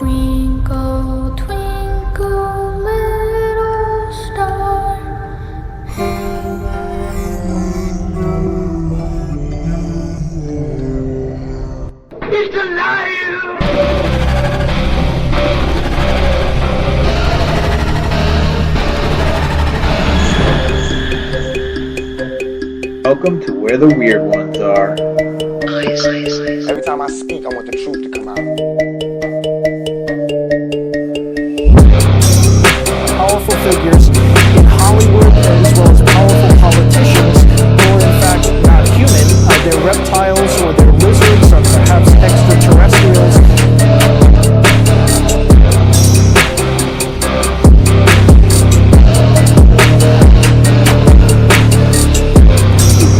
Twinkle, twinkle, little star, how He's alive! Welcome to where the weird ones are. Every time I speak, I want the truth to come out. Powerful figures in Hollywood as well as powerful politicians who are in fact not human. They're reptiles or they're lizards or perhaps extraterrestrials.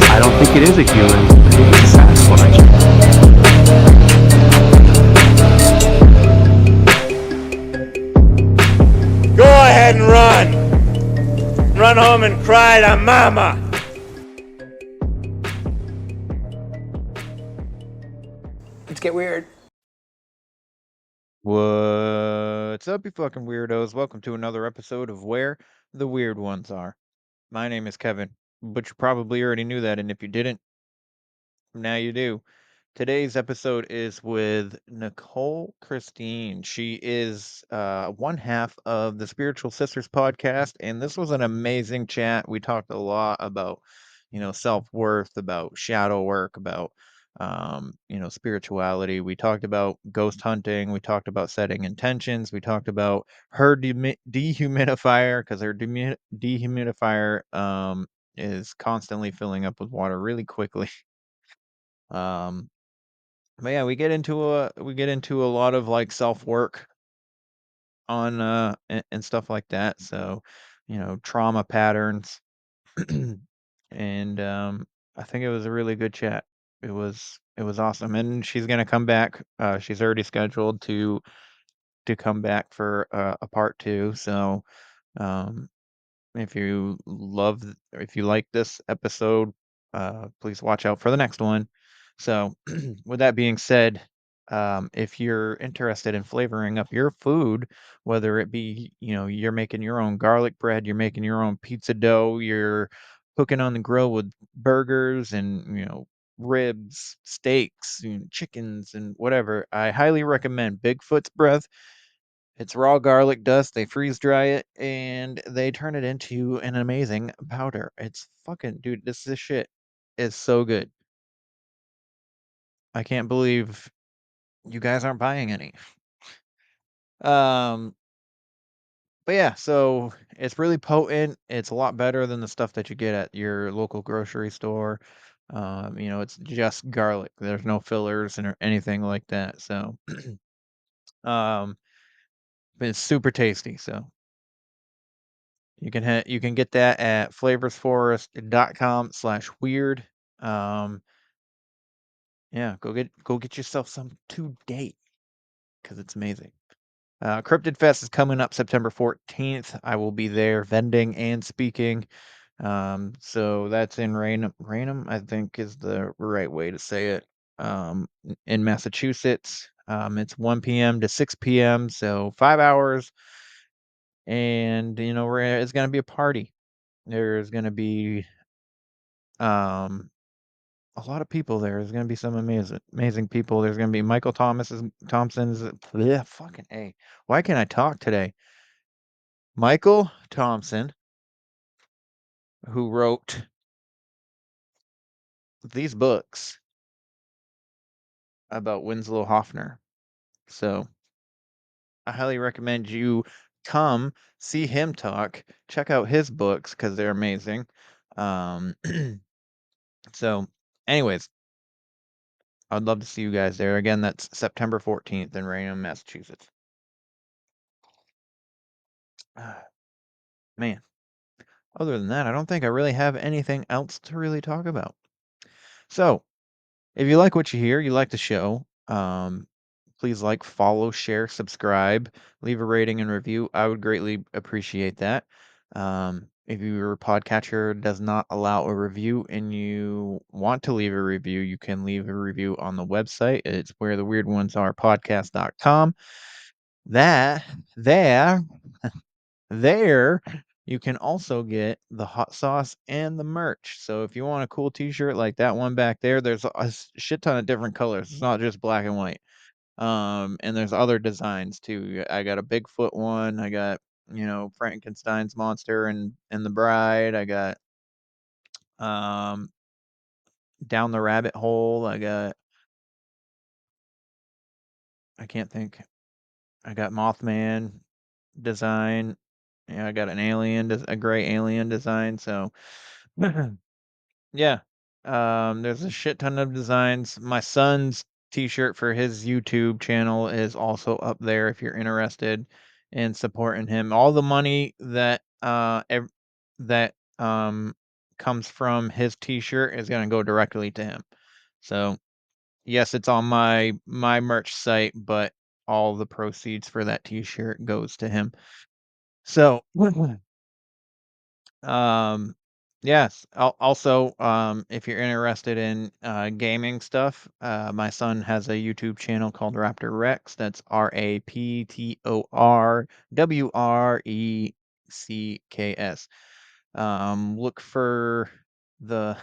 I don't think it is a human. I think it's a Sasquatch. Go ahead and run. Run home and cry to mama. Let's get weird. What's up, you fucking weirdos? Welcome to another episode of Where the Weird Ones Are. My name is Kevin, but you probably already knew that, and if you didn't, now you do. Today's episode is with Nichole Chrisitne. She is one half of the Spiritual Sisters podcast, and this was an amazing chat. We talked a lot about, self-worth, about shadow work, about spirituality. We talked about ghost hunting. We talked about setting intentions. We talked about her dehumidifier, because her dehumidifier is constantly filling up with water really quickly. But yeah, we get into a lot of like self work on and stuff like that. So, trauma patterns, and I think it was a really good chat. It was awesome, and she's gonna come back. She's already scheduled to come back for a part two. So, um, if you if you like this episode, please watch out for the next one. So, with that being said, if you're interested in flavoring up your food, whether it be, you're making your own garlic bread, you're making your own pizza dough, you're cooking on the grill with burgers and, ribs, steaks, chickens, and whatever, I highly recommend Bigfoot's Breath. It's raw garlic dust. They freeze dry it and they turn it into an amazing powder. It's fucking, dude, this shit is so good. I can't believe you guys aren't buying any. Um, but yeah, so it's really potent. It's a lot better than the stuff that you get at your local grocery store. It's just garlic. There's no fillers and or anything like that. So, um, but it's super tasty. So you can get that at flavorsforest.com/weird. Um, yeah, go get yourself some today because it's amazing. Cryptid Fest is coming up September 14th. I will be there vending and speaking. So that's in Raynham, I think is the right way to say it. In Massachusetts. It's 1 p.m. to 6 p.m. So 5 hours, and it's gonna be a party. There's gonna be um a lot of people there. There's gonna be some amazing people. There's gonna be Michael Thompson's bleh, fucking A. Why can't I talk today? Michael Thompson, who wrote these books about Winslow Hoffner. So I highly recommend you come see him talk. Check out his books because they're amazing. Um, so, anyways, I'd love to see you guys there. Again, that's September 14th in Raynham, Massachusetts. Man, other than that, I don't think I really have anything else to really talk about. So, if you like what you hear, you like the show, please like, follow, share, subscribe, leave a rating and review. I would greatly appreciate that. If your podcatcher does not allow a review and you want to leave a review, you can leave a review on the website. It's where the weird ones are podcast.com. there you can also get the hot sauce and the merch. So if you want a cool t-shirt like that one back there, there's a shit ton of different colors. It's not just black and white. And there's other designs too. I got a Bigfoot one. I got, Frankenstein's monster and the bride. I got down the rabbit hole. I can't think. I got Mothman design. Yeah, I got an a gray alien design. So yeah. There's a shit ton of designs. My son's t-shirt for his YouTube channel is also up there if you're interested in supporting him. All the money that comes from his t-shirt is going to go directly to him. So, yes, it's on my merch site, but all the proceeds for that t-shirt goes to him. So, yes. Also, if you're interested in gaming stuff, my son has a YouTube channel called Raptor Rex. That's RAPTORWRECKS. Look for the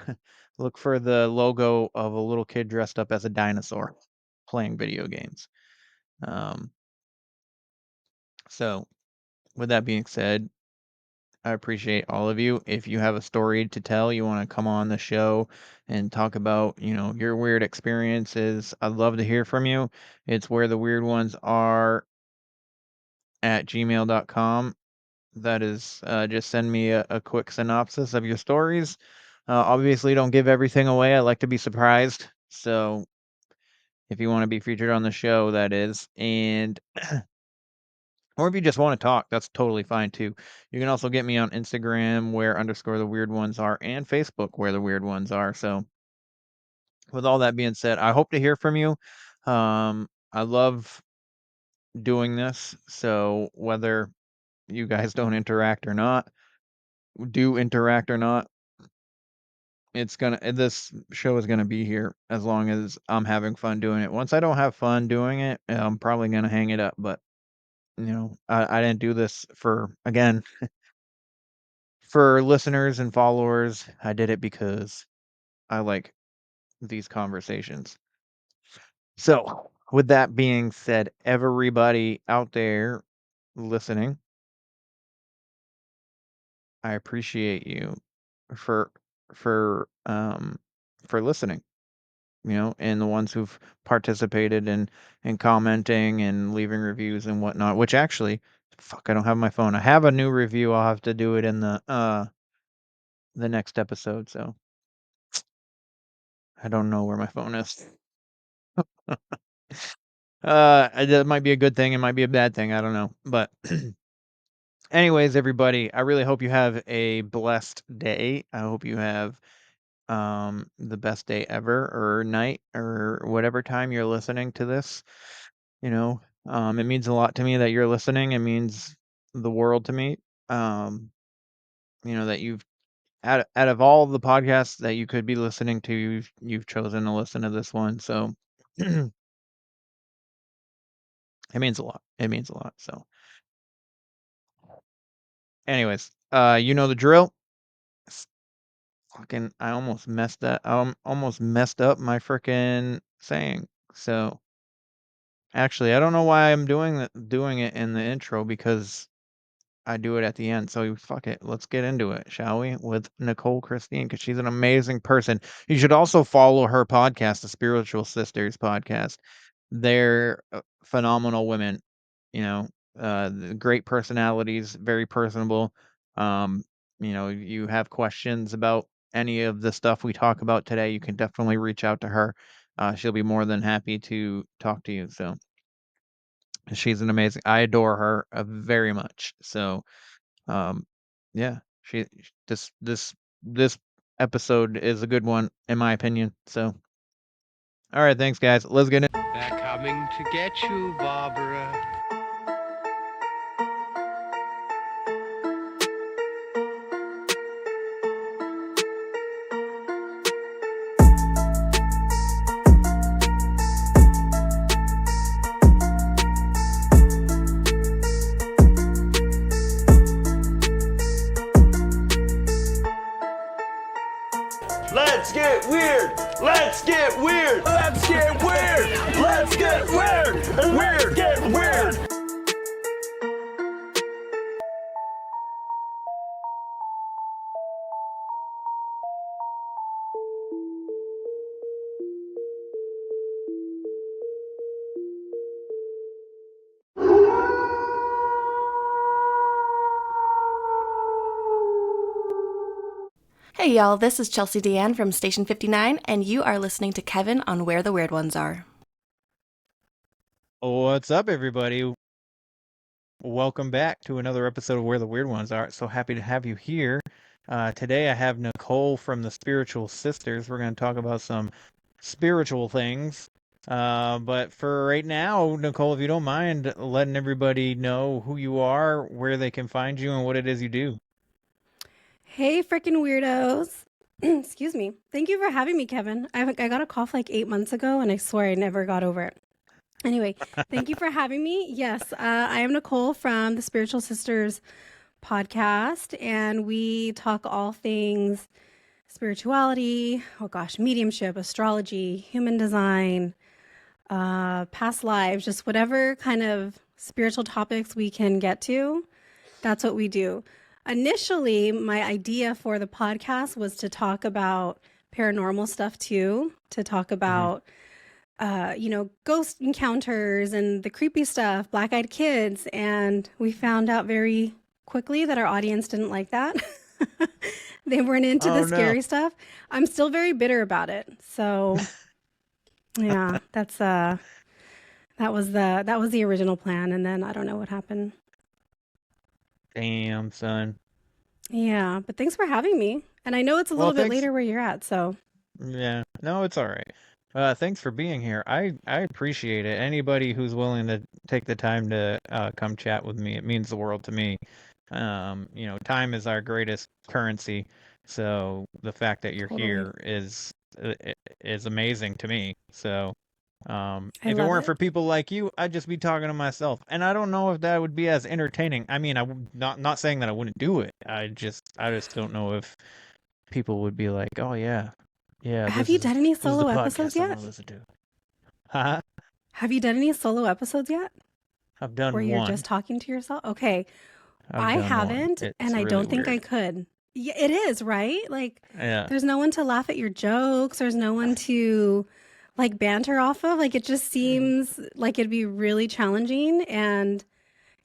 look for the logo of a little kid dressed up as a dinosaur playing video games. So, with that being said, I appreciate all of you. If you have a story to tell, you want to come on the show and talk about, your weird experiences, I'd love to hear from you. It's where the weird ones are at gmail.com. That is, just send me a quick synopsis of your stories. Obviously, don't give everything away. I like to be surprised. So, if you want to be featured on the show, that is. And or if you just want to talk, that's totally fine too. You can also get me on Instagram where _ the weird ones are and Facebook where the weird ones are. So with all that being said, I hope to hear from you. I love doing this. So whether you guys don't interact or not, do interact or not, this show is gonna be here as long as I'm having fun doing it. Once I don't have fun doing it, I'm probably gonna hang it up. But I didn't do this for listeners and followers. I did it because I like these conversations. So, with that being said, everybody out there listening, I appreciate you for for um for listening, and the ones who've participated in commenting and leaving reviews and whatnot, which actually, fuck, I don't have my phone. I have a new review. I'll have to do it in the next episode, so I don't know where my phone is. That might be a good thing, it might be a bad thing, I don't know. But anyways, everybody, I really hope you have a blessed day. I hope you have the best day ever or night or whatever time you're listening to this. It means a lot to me that you're listening. It means the world to me. That you've out of all the podcasts that you could be listening to, you've chosen to listen to this one. So it means a lot. It means a lot. So anyways, you know the drill. Fucking, I almost messed up my freaking saying. So actually, I don't know why I'm doing it in the intro because I do it at the end. So fuck it. Let's get into it, shall we? With Nichole Chrisitne, because she's an amazing person. You should also follow her podcast, the Spiritual Sisters podcast. They're phenomenal women, great personalities, very personable. You have questions about any of the stuff we talk about today, you can definitely reach out to her. She'll be more than happy to talk to you. So she's an amazing. I adore her very much. So, yeah, this episode is a good one in my opinion. So, all right, thanks guys. Let's get in. They're coming to get you, Barbara. Let's get weird. Let's get weird. Let's get weird. Let's get weird. Weird. Get weird. Hey y'all, this is Chelsea Deanne from Station 59, and you are listening to Kevin on Where the Weird Ones Are. What's up, everybody? Welcome back to another episode of Where the Weird Ones Are. So happy to have you here. Today I have Nichole from the Spiritual Sisters. We're going to talk about some spiritual things. But for right now, Nichole, if you don't mind letting everybody know who you are, where they can find you, and what it is you do. Hey, freaking weirdos. Excuse me. Thank you for having me, Kevin. I got a cough like 8 months ago, and I swear I never got over it. Anyway, thank you for having me. Yes, I am Nichole from the Spiritual Sisters podcast, and we talk all things spirituality, mediumship, astrology, human design, past lives, just whatever kind of spiritual topics we can get to. That's what we do. Initially, my idea for the podcast was to talk about paranormal stuff too, to talk about, ghost encounters and the creepy stuff, black-eyed kids. And we found out very quickly that our audience didn't like that. They weren't into the scary stuff. I'm still very bitter about it. So yeah, that was the original plan. And then I don't know what happened. Damn, son. Yeah, but thanks for having me. And I know it's a little bit later where you're at, so. Yeah, no, it's all right. Thanks for being here. I appreciate it. Anybody who's willing to take the time to come chat with me, it means the world to me. Time is our greatest currency. So the fact that you're here is amazing to me. So if it weren't for people like you, I'd just be talking to myself, and I don't know if that would be as entertaining. I mean, I'm not saying that I wouldn't do it. I just don't know if people would be like, oh yeah. Have you done any solo episodes yet? Huh? Have you done any solo episodes yet? I've done where one. You're just talking to yourself. Okay, I haven't, and I don't think I could. Yeah, it is right. Like, there's no one to laugh at your jokes. There's no one to banter off of. Like, it just seems like it'd be really challenging. And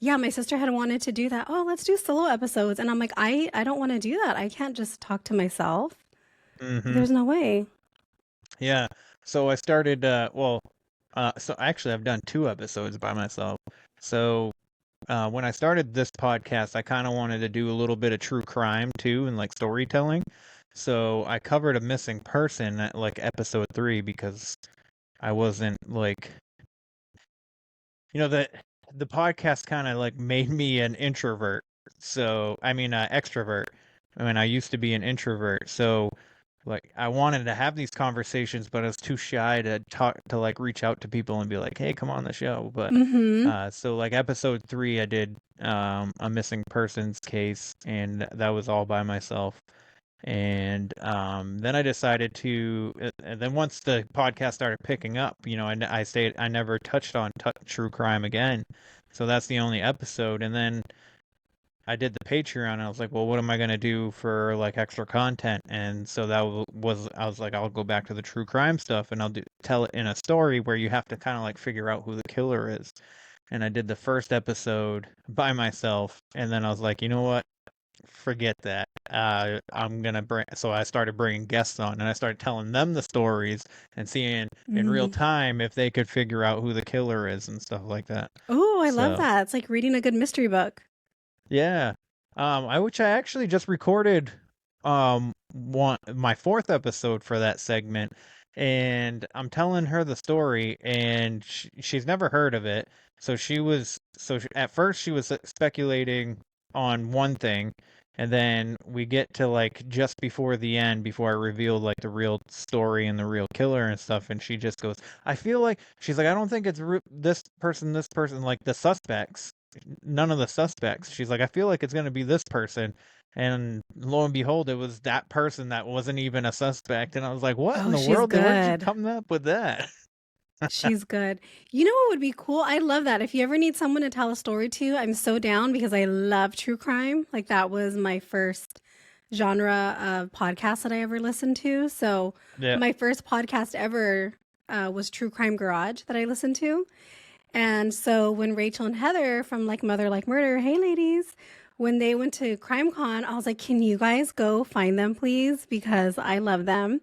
yeah, my sister had wanted to do that. Oh, let's do solo episodes. And I'm like, I don't want to do that. I can't just talk to myself. Mm-hmm. There's no way. Yeah. So I started, so actually I've done 2 episodes by myself. So when I started this podcast, I kind of wanted to do a little bit of true crime too, and storytelling. So I covered a missing person at episode 3 because I wasn't the podcast kind of made me an introvert. So I mean, extrovert. I mean, I used to be an introvert. So I wanted to have these conversations, but I was too shy to reach out to people and be like, hey, come on the show. But so episode 3, I did a missing persons case, and that was all by myself. And then I decided to, and then once the podcast started picking up, I never touched on true crime again. So that's the only episode. And then I did the Patreon, and I was like, well, what am I going to do for extra content? And so I was like, I'll go back to the true crime stuff, and I'll tell it in a story where you have to kind of figure out who the killer is. And I did the first episode by myself, and then I was like, you know what? Forget that. So I started bringing guests on, and I started telling them the stories and seeing in real time if they could figure out who the killer is and stuff like that. Oh, I love that. It's like reading a good mystery book. Yeah. Which I actually just recorded my 4th episode for that segment, and I'm telling her the story, and she's never heard of it. So at first she was speculating on one thing, and then we get to just before the end, before I revealed the real story and the real killer and stuff, and she just goes, I feel she's like, I don't think it's this person, the suspects. none of the suspects. She's like, I feel like it's going to be this person. And lo and behold, it was that person that wasn't even a suspect. And I was like, what in the she's world? Where'd you good. come up with that? She's good. You know what would be cool? I love that. If you ever need someone to tell a story to, I'm so down because I love true crime. Like that was my first genre of podcast that I ever listened to. So Yeah. my first podcast ever was True Crime Garage that I listened to. And so when Rachel and Heather from Like Mother Like Murder, hey ladies, when they went to CrimeCon, I was like, can you guys go find them, please? Because I love them.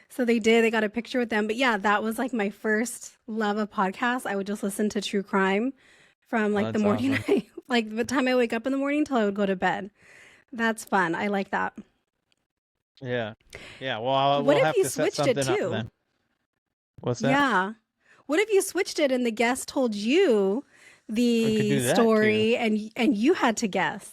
So they did. They got a picture with them. But yeah, that was like my first love of podcasts. I would just listen to true crime from like the that's morning, awesome. like the time I wake up in the morning till I would go to bed. That's fun. I like that. Yeah. Yeah. Well, What we'll if have you to set switched it something up too? then. What's that? Yeah. What if you switched it and the guest told you We could the do that too. story and you had to guess?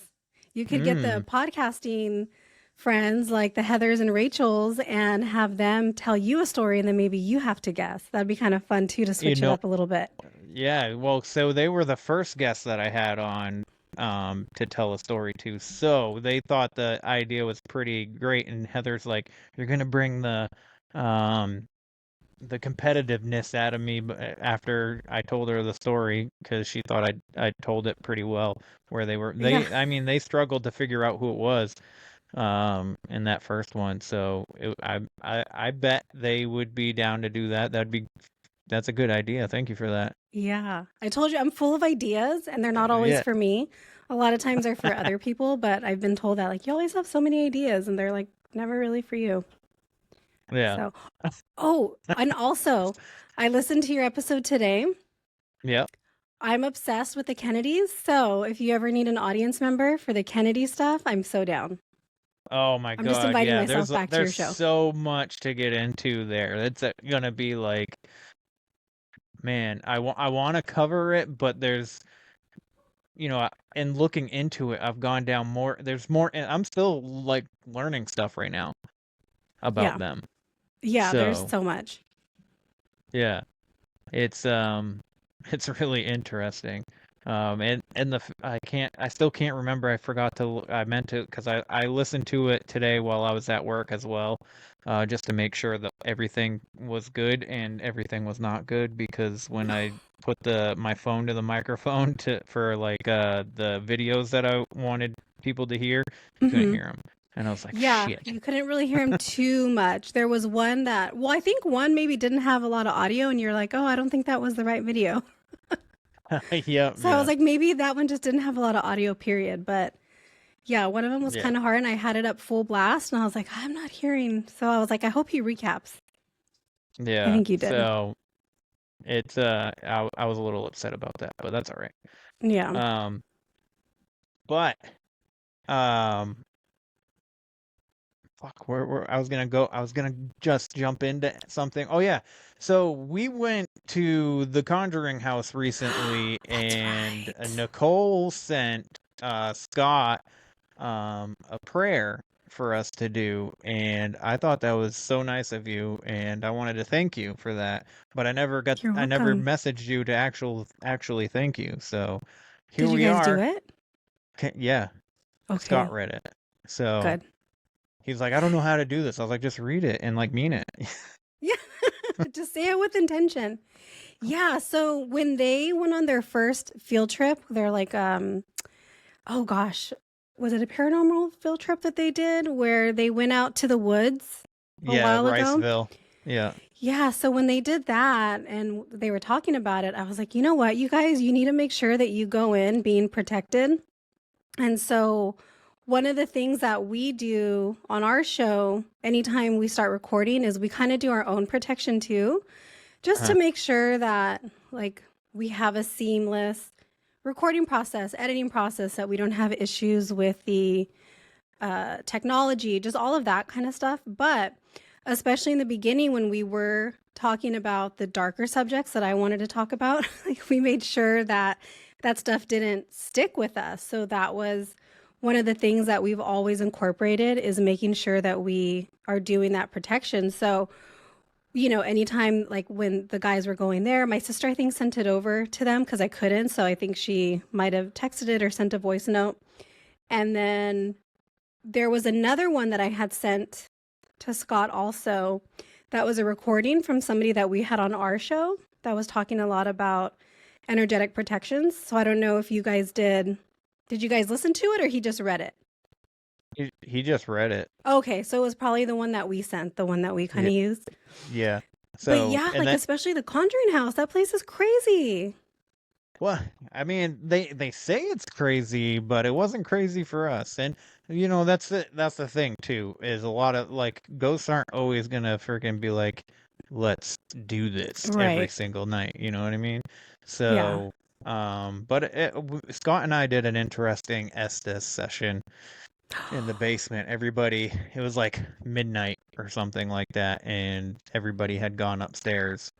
You could get the Mm. podcasting friends like the Heathers and Rachels and have them tell you a story and then maybe you have to guess. That'd be kind of fun too to switch it know, up a little bit. Yeah. Well, so they were the first guests that I had on to tell a story to. So they thought the idea was pretty great. And Heather's like, you're gonna bring the competitiveness out of me after I told her the story because she thought I told it pretty well. Where Yeah. I mean, they struggled to figure out who it was in that first one. So I bet they would be down to do that. That's a good idea. Thank you for that. Yeah. I told you I'm full of ideas and they're not always Yeah. for me. A lot of times they're for other people, but I've been told that like you always have so many ideas and they're like never really for you. Yeah. So, oh, and also I listened to your episode today. Yeah. I'm obsessed with the Kennedys. So if you ever need an audience member for the Kennedy stuff, I'm so down. Oh my I'm just God. inviting Yeah. myself back to your There's show. so much to get into there. It's gonna be like, man, I want to cover it, but there's, in looking into it, I've gone down more. There's more, and I'm still like learning stuff right now about Yeah. them. Yeah, there's So so much. yeah, it's really interesting. And I still can't remember. I meant to, because I listened to it today while I was at work as well, just to make sure that everything was good and everything was not good, because when I put my phone to the microphone for like the videos that I wanted people to hear, you couldn't Mhm. hear them, and I was like, Yeah, shit. you couldn't really hear him too much. There was one that, well, I think one maybe didn't have a lot of audio, and you're like, oh, I don't think that was the right video. Yep. So I Yeah. was like, maybe that one just didn't have a lot of audio, period. But yeah, one of them was Yeah. kind of hard, and I had it up full blast, and I was like, I'm not hearing. So I was like, I hope he recaps. I Yeah. think you did. So it's I was a little upset about that, but that's all right. Yeah. But fuck, where I was gonna go. I was gonna just jump into something. Oh yeah. So we went to the Conjuring house recently, That's and right. Nichole sent Scott a prayer for us to do, and I thought that was so nice of you, and I wanted to thank you for that. But I never You're welcome. messaged you to actually thank you. So here Did you we guys do are. it? Yeah, Okay, Scott read it. So good. he's like, I don't know how to do this. I was like, just read it and like mean it. Yeah, just say it with intention. Yeah, so when they went on their first field trip, they're like, oh gosh, was it a paranormal field trip that they did where they went out to the woods a Yeah, while ago? Riceville. Yeah. Yeah, so when they did that and they were talking about it, I was like, you know what, you guys, you need to make sure that you go in being protected. And so one of the things that we do on our show anytime we start recording is we kind of do our own protection too, just to make sure that like we have a seamless recording process, editing process, that we don't have issues with the technology, just all of that kind of stuff. But especially in the beginning when we were talking about the darker subjects that I wanted to talk about, like we made sure that that stuff didn't stick with us. So that was one of the things that we've always incorporated, is making sure that we are doing that protection. So anytime like when the guys were going there, my sister, I think, sent it over to them because I couldn't. So I think she might have texted it or sent a voice note. And then there was another one that I had sent to Scott also. That was a recording from somebody that we had on our show that was talking a lot about energetic protections. So I don't know if you guys did you guys listen to it or he just read it? He just read it. Okay, so it was probably the one that we sent, the one that we kind of used. Yeah. So, but yeah, like especially the Conjuring House, that place is crazy. Well, I mean, they say it's crazy, but it wasn't crazy for us. And that's the thing too, is a lot of like ghosts aren't always gonna freaking be like, let's do this every single night. You know what I mean? So, but Scott and I did an interesting Estes session in the basement. Everybody, it was like midnight or something like that, and everybody had gone upstairs.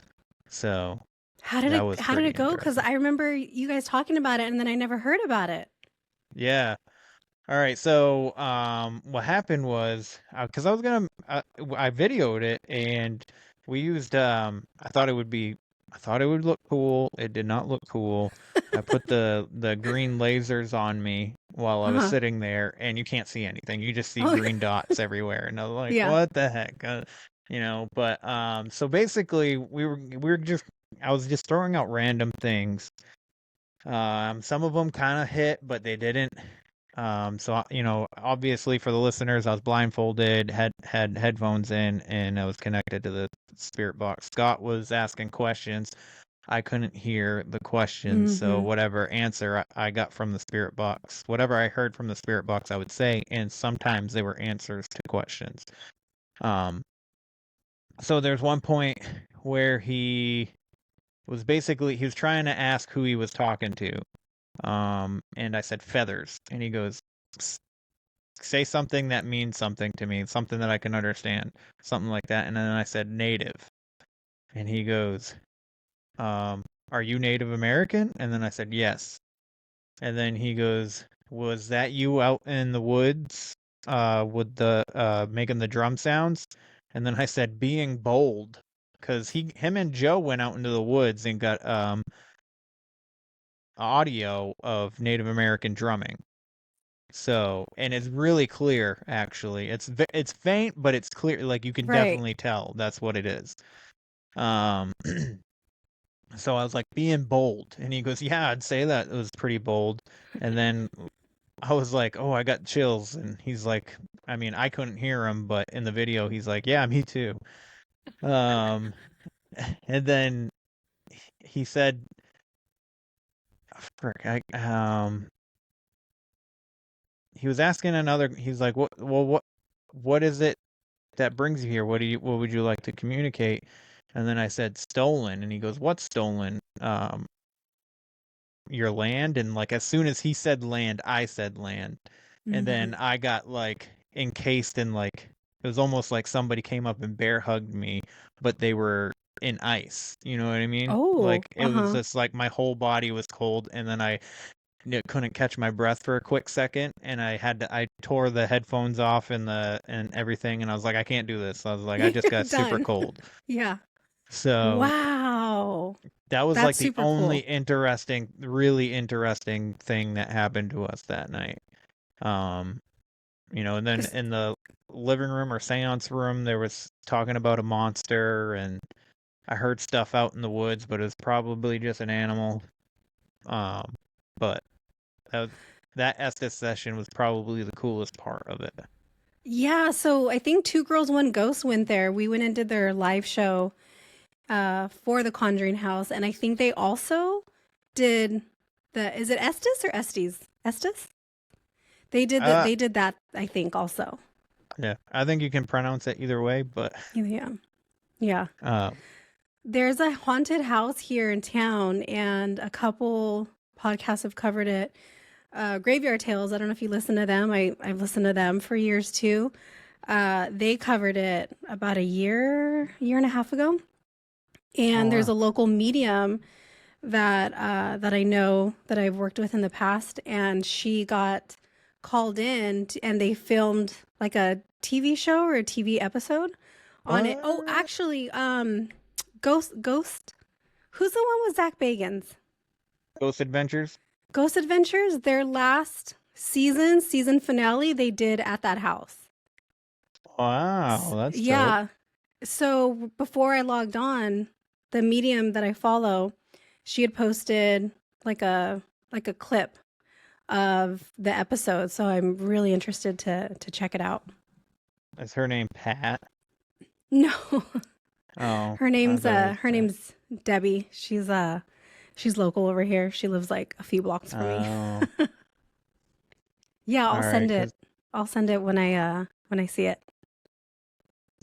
So how did it go? Because I remember you guys talking about it, and then I never heard about it. Yeah. All right. So what happened was because I videoed it, and we used I thought it would look cool. It did not look cool. I put the green lasers on me while I was sitting there, and you can't see anything. You just see green dots everywhere, and I was like, "What the heck?" But so basically, I was just throwing out random things. Some of them kind of hit, but they didn't. So obviously for the listeners, I was blindfolded, had headphones in, and I was connected to the spirit box. Scott was asking questions. I couldn't hear the questions, so whatever answer I got from the spirit box, whatever I heard from the spirit box, I would say, and sometimes they were answers to questions. So there's one point where he was trying to ask who he was talking to. And I said feathers, and he goes, say something that means something to me, something that I can understand, something like that. And then I said native, and he goes, are you Native American? And then I said yes. And then he goes, was that you out in the woods with the making the drum sounds? And then I said being bold, because him and Joe went out into the woods and got audio of Native American drumming. So, and it's really clear, actually. It's faint, but it's clear. Like, you can definitely tell that's what it is. So I was like, being bold. And he goes, yeah, I'd say that it was pretty bold. And then I was like, oh, I got chills. And he's like, I mean, I couldn't hear him, but in the video, he's like, yeah, me too. And then he said, frick, he was asking he's like, what is it that brings you here? What would you like to communicate? And then I said stolen, and he goes, what's stolen? Your land? And like, as soon as he said land, I said land. And then I got like encased in like, it was almost like somebody came up and bear hugged me, but they were in ice. You know what I mean? Like, it was just like my whole body was cold, and then I couldn't catch my breath for a quick second, and I tore the headphones off and everything, and I was like, I can't do this. I was like, I just got super cold. Yeah. So wow, that was like the only really interesting thing that happened to us that night. And then in the living room or seance room, there was talking about a monster, and I heard stuff out in the woods, but it was probably just an animal. But that Estes session was probably the coolest part of it. Yeah, so I think Two Girls, One Ghost went there. We went and did their live show for the Conjuring House, and I think they also did is it Estes or Estes? Estes? They did they did that, I think, also. Yeah, I think you can pronounce it either way, but yeah. There's a haunted house here in town, and a couple podcasts have covered it. Graveyard Tales, I don't know if you listen to them. I've listened to them for years too. They covered it about a year and a half ago. And there's a local medium that I know that I've worked with in the past, and she got called in and they filmed like a TV show or a TV episode on it. Oh, actually, Ghost. Who's the one with Zach Bagans? Ghost Adventures? Ghost Adventures, their last season finale, they did at that house. Wow, that's yeah. dope. So before I logged on, the medium that I follow, she had posted like a clip of the episode. So I'm really interested to check it out. Is her name Pat? No. Oh. Her name's Debbie. She's local over here. She lives like a few blocks from me. Yeah, I'll send it. I'll send it when I see it.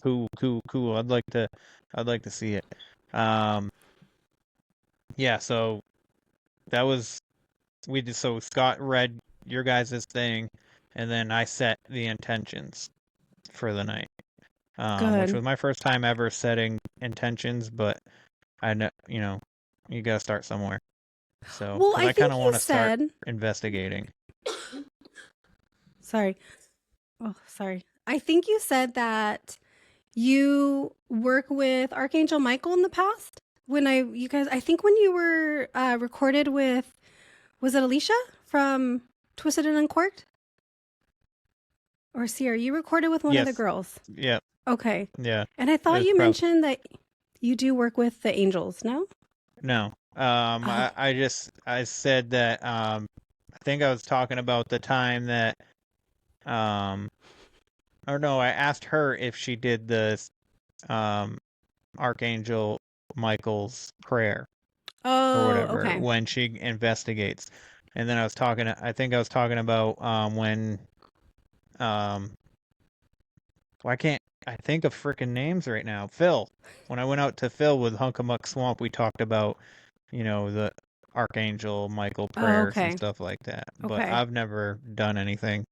Cool. I'd like to see it. Yeah, so that was so Scott read your guys' thing, and then I set the intentions for the night. Which was my first time ever setting intentions, but I know, you gotta start somewhere. So, well, I kind of want to start investigating. Sorry. Oh, sorry. I think you said that you work with Archangel Michael in the past. I think when you were recorded with, was it Alicia from Twisted and Uncorked? Or Sierra, you recorded with one of the girls. Yeah. Okay. Yeah. And I thought you mentioned that you do work with the angels, no? No. I said that I think I was talking about the time that or no, I asked her if she did the Archangel Michael's prayer or whatever when she investigates. And then I think I was talking about when I can't think of freaking names right now. Phil. When I went out to Phil with Hunkamuck Swamp, we talked about, the Archangel Michael prayers and stuff like that. But I've never done anything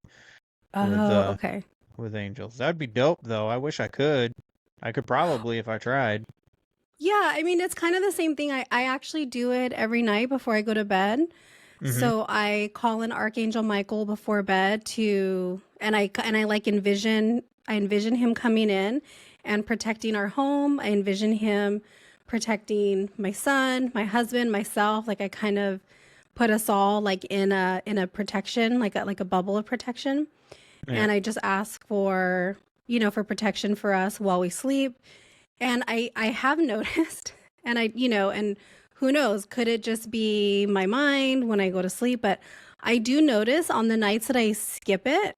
with angels. That'd be dope, though. I wish I could. I could probably if I tried. Yeah, I mean, it's kind of the same thing. I actually do it every night before I go to bed. Mm-hmm. So I call in Archangel Michael before bed and I envision him coming in and protecting our home. I envision him protecting my son, my husband, myself. Like I kind of put us all like in a protection, like a bubble of protection. Yeah. And I just ask for protection for us while we sleep. And I have noticed, and and who knows, could it just be my mind when I go to sleep? But I do notice on the nights that I skip it,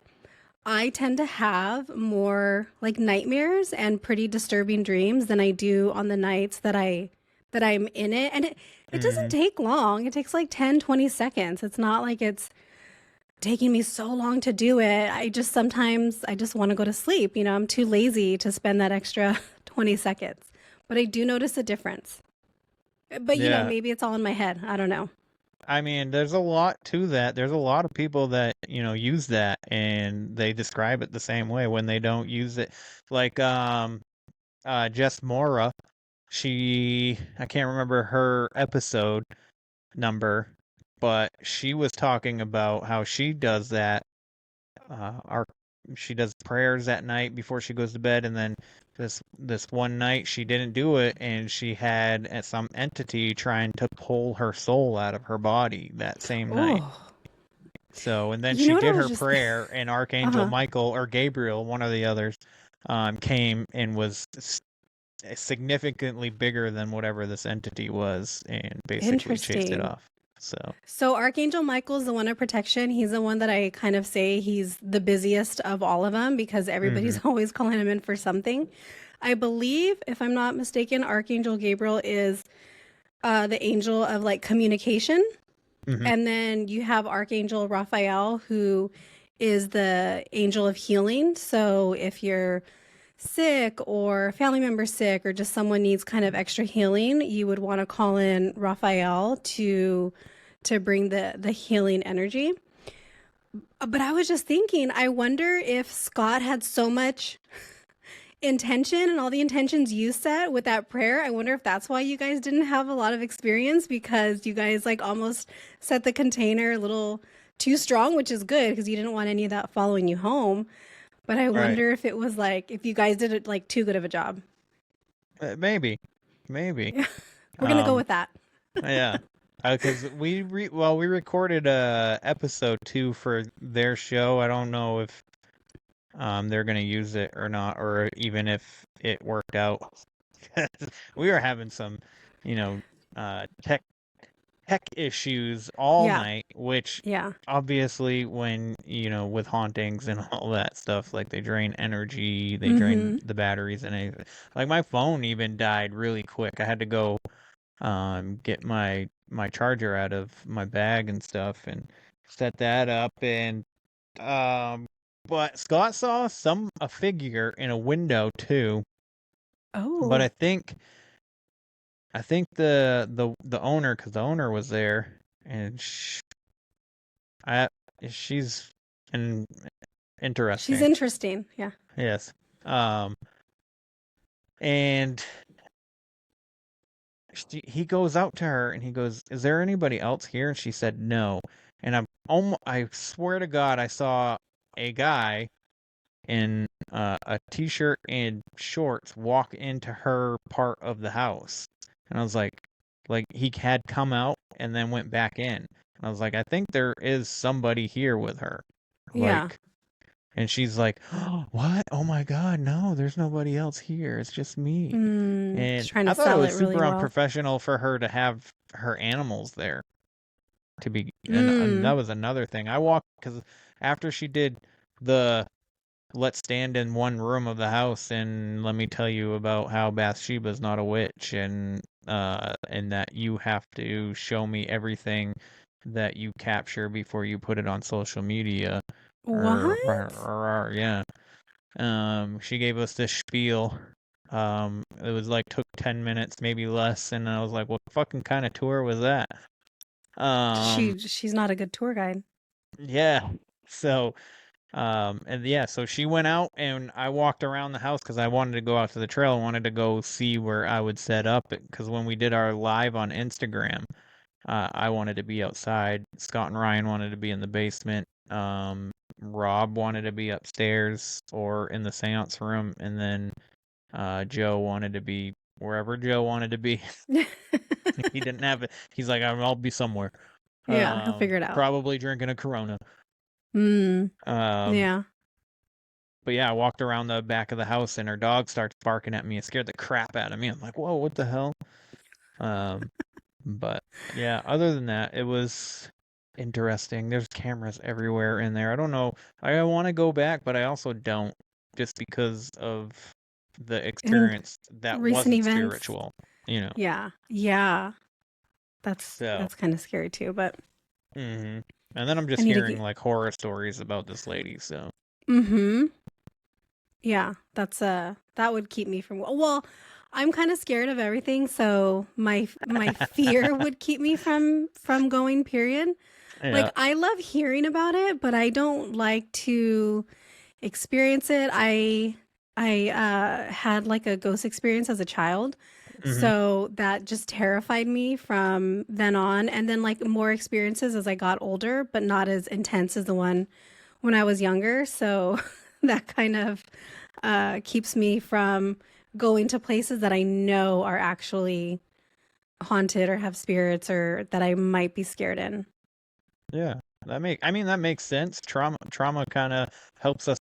I tend to have more like nightmares and pretty disturbing dreams than I do on the nights that I'm in it. And it doesn't take long. It takes like 10, 20 seconds. It's not like it's taking me so long to do it. Sometimes I just want to go to sleep. I'm too lazy to spend that extra 20 seconds. But I do notice a difference. But, maybe it's all in my head. I don't know. I mean, there's a lot to that. There's a lot of people that, use that and they describe it the same way when they don't use it. Like, Jess Mora, I can't remember her episode number, but she was talking about how she does that. She does prayers at night before she goes to bed, and then this one night she didn't do it, and she had some entity trying to pull her soul out of her body that same night. So, and then she did her prayer, and Archangel Michael or Gabriel, one of the others, came and was significantly bigger than whatever this entity was, and basically chased it off. So Archangel Michael's the one of protection. He's the one that I kind of say he's the busiest of all of them because everybody's always calling him in for something. I believe, if I'm not mistaken, Archangel Gabriel is the angel of like communication. And then you have Archangel Raphael, who is the angel of healing. So if you're sick or a family member sick or just someone needs kind of extra healing, you would want to call in Raphael to bring the healing energy. But I was just thinking, I wonder if Scott had so much intention and all the intentions you set with that prayer. I wonder if that's why you guys didn't have a lot of experience, because you guys like almost set the container a little too strong, which is good because you didn't want any of that following you home. But I Right. wonder if it was like, if you guys did it like too good of a job. Maybe. We're going to go with that. Yeah. Because we recorded episode 2 for their show. I don't know if they're gonna use it or not, or even if it worked out. We were having some, tech issues all Yeah. night, which Yeah. obviously when, with hauntings and all that stuff, like they drain energy, they drain the batteries and anything. Like my phone even died really quick. I had to go get my charger out of my bag and stuff and set that up and but Scott saw a figure in a window too. Oh. But I think the owner, because the owner was there, and she's interesting. She's interesting. Yeah. Yes. And he goes out to her and he goes, "Is there anybody else here?" And she said, "No." And I swear to God, I saw a guy in a t-shirt and shorts walk into her part of the house. And I was like he had come out and then went back in. And I was like, I think there is somebody here with her. Yeah. And she's like, oh, what? Oh my God, no, there's nobody else here. It's just me. And she's trying to I thought sell it was it really super well. unprofessional for her to have her animals there. And that was another thing. I walked, because after she did the let's stand in one room of the house and let me tell you about how Bathsheba's not a witch, and that you have to show me everything that you capture before you put it on social media. What? Yeah. She gave us this spiel. It was like took 10 minutes, maybe less, and I was like, what fucking kind of tour was that? She's not a good tour guide. Yeah. So so she went out and I walked around the house because I wanted to go out to the trail. I wanted to go see where I would set up, because when we did our live on Instagram, I wanted to be outside. Scott and Ryan wanted to be in the basement. Rob wanted to be upstairs or in the seance room, and then Joe wanted to be wherever Joe wanted to be. He didn't have it. He's like, I'll be somewhere. Yeah, he'll figure it out. Probably drinking a Corona. Yeah. But yeah, I walked around the back of the house and her dog starts barking at me. It scared the crap out of me. I'm like, whoa, what the hell? But yeah, other than that, it was interesting. There's cameras everywhere in there. I don't know. I want to go back, but I also don't, just because of the experience that recent wasn't events. spiritual, Yeah. Yeah. That's kind of scary too, but. And then I'm just hearing like horror stories about this lady, so. Yeah, that would keep me from. Well, I'm kind of scared of everything, so my fear would keep me from going. Period. Yeah. Like, I love hearing about it, but I don't like to experience it. I had like a ghost experience as a child. So that just terrified me from then on. And then like more experiences as I got older, but not as intense as the one when I was younger. So that kind of keeps me from going to places that I know are actually haunted or have spirits, or that I might be scared in. Yeah, that makes sense. Trauma kind of helps us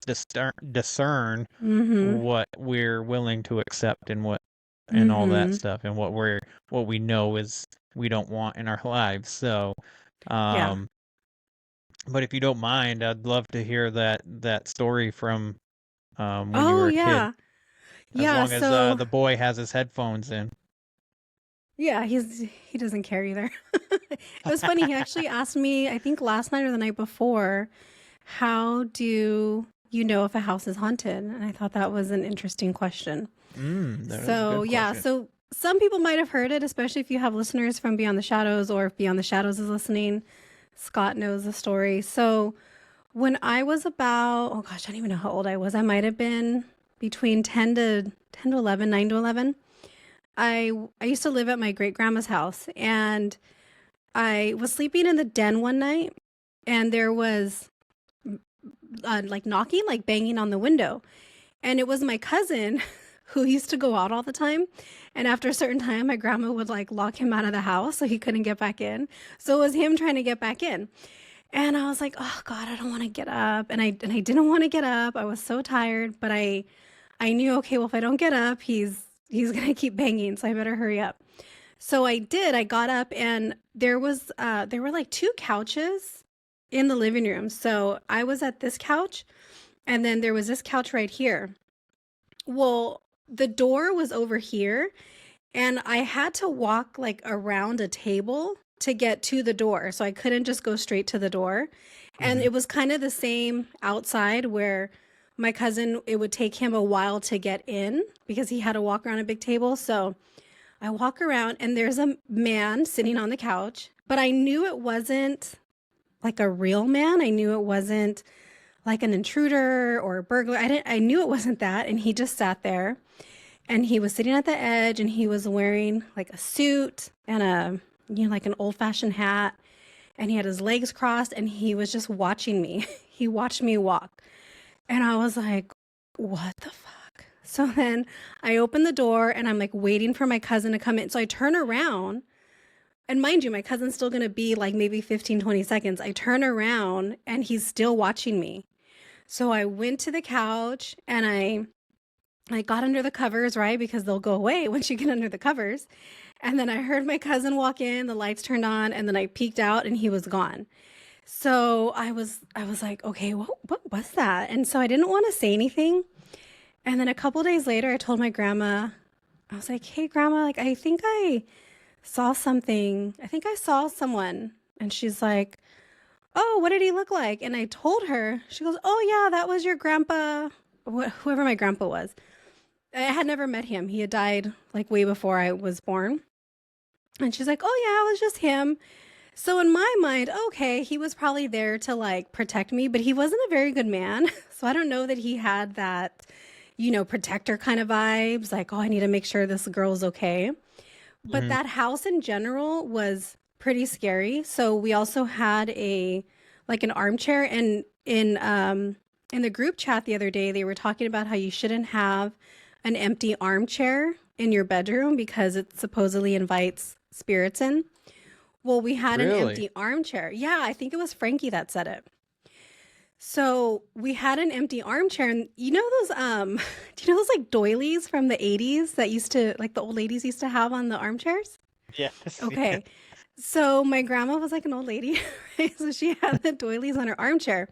discern what we're willing to accept and what and all that stuff, and what we know is we don't want in our lives. So, Yeah. but if you don't mind, I'd love to hear that story from when you were a kid. Yeah, As long as the boy has his headphones in. Yeah, he doesn't care either. It was funny. He actually asked me, I think last night or the night before, how do you know if a house is haunted? And I thought that was an interesting question. So some people might have heard it, especially if you have listeners from Beyond the Shadows, or if Beyond the Shadows is listening. Scott knows the story. So when I was about, oh gosh, I don't even know how old I was. I might have been between 10 to 11, 9 to 11. I used to live at my great grandma's house, and I was sleeping in the den one night, and there was like knocking, like banging on the window. And it was my cousin who used to go out all the time. And after a certain time, my grandma would like lock him out of the house so he couldn't get back in. So it was him trying to get back in. And I was like, oh God, I don't want to get up. And I didn't want to get up. I was so tired, but I knew, okay, well, if I don't get up, he's going to keep banging. So I better hurry up. So I did. I got up, and there were like 2 couches in the living room. So I was at this couch, and then there was this couch right here. Well, the door was over here, and I had to walk like around a table to get to the door. So I couldn't just go straight to the door. And it was kind of the same outside, where my cousin, it would take him a while to get in because he had to walk around a big table. So I walk around, and there's a man sitting on the couch, but I knew it wasn't like a real man. I knew it wasn't like an intruder or a burglar. I knew it wasn't that. And he just sat there, and he was sitting at the edge, and he was wearing like a suit and like an old fashioned hat, and he had his legs crossed, and he was just watching me. He watched me walk, and I was like, what the fuck? So then I open the door, and I'm like waiting for my cousin to come in. So I turn around, and mind you, my cousin's still going to be like maybe 15, 20 seconds. I turn around, and he's still watching me. So I went to the couch, and I got under the covers, right? Because they'll go away once you get under the covers. And then I heard my cousin walk in, the lights turned on, and then I peeked out, and he was gone. So I was like, okay, what was that? And so I didn't want to say anything. And then a couple days later, I told my grandma, I was like, hey, grandma, like, I think I saw something. I think I saw someone. And she's like, oh, what did he look like? And I told her. She goes, oh, yeah, that was your grandpa, whoever my grandpa was. I had never met him. He had died like way before I was born. And she's like, oh, yeah, it was just him. So in my mind, okay, he was probably there to like protect me, but he wasn't a very good man. So I don't know that he had that, protector kind of vibes. Like, oh, I need to make sure this girl's okay. But that house in general was pretty scary. So we also had an armchair, and in the group chat the other day, they were talking about how you shouldn't have an empty armchair in your bedroom because it supposedly invites spirits in. Well, we had an empty armchair. Yeah, I think it was Frankie that said it. So we had an empty armchair, and do you know those like doilies from the 80s that used to, like the old ladies used to have on the armchairs? Yes. Okay. So my grandma was like an old lady, right? So she had the doilies on her armchair.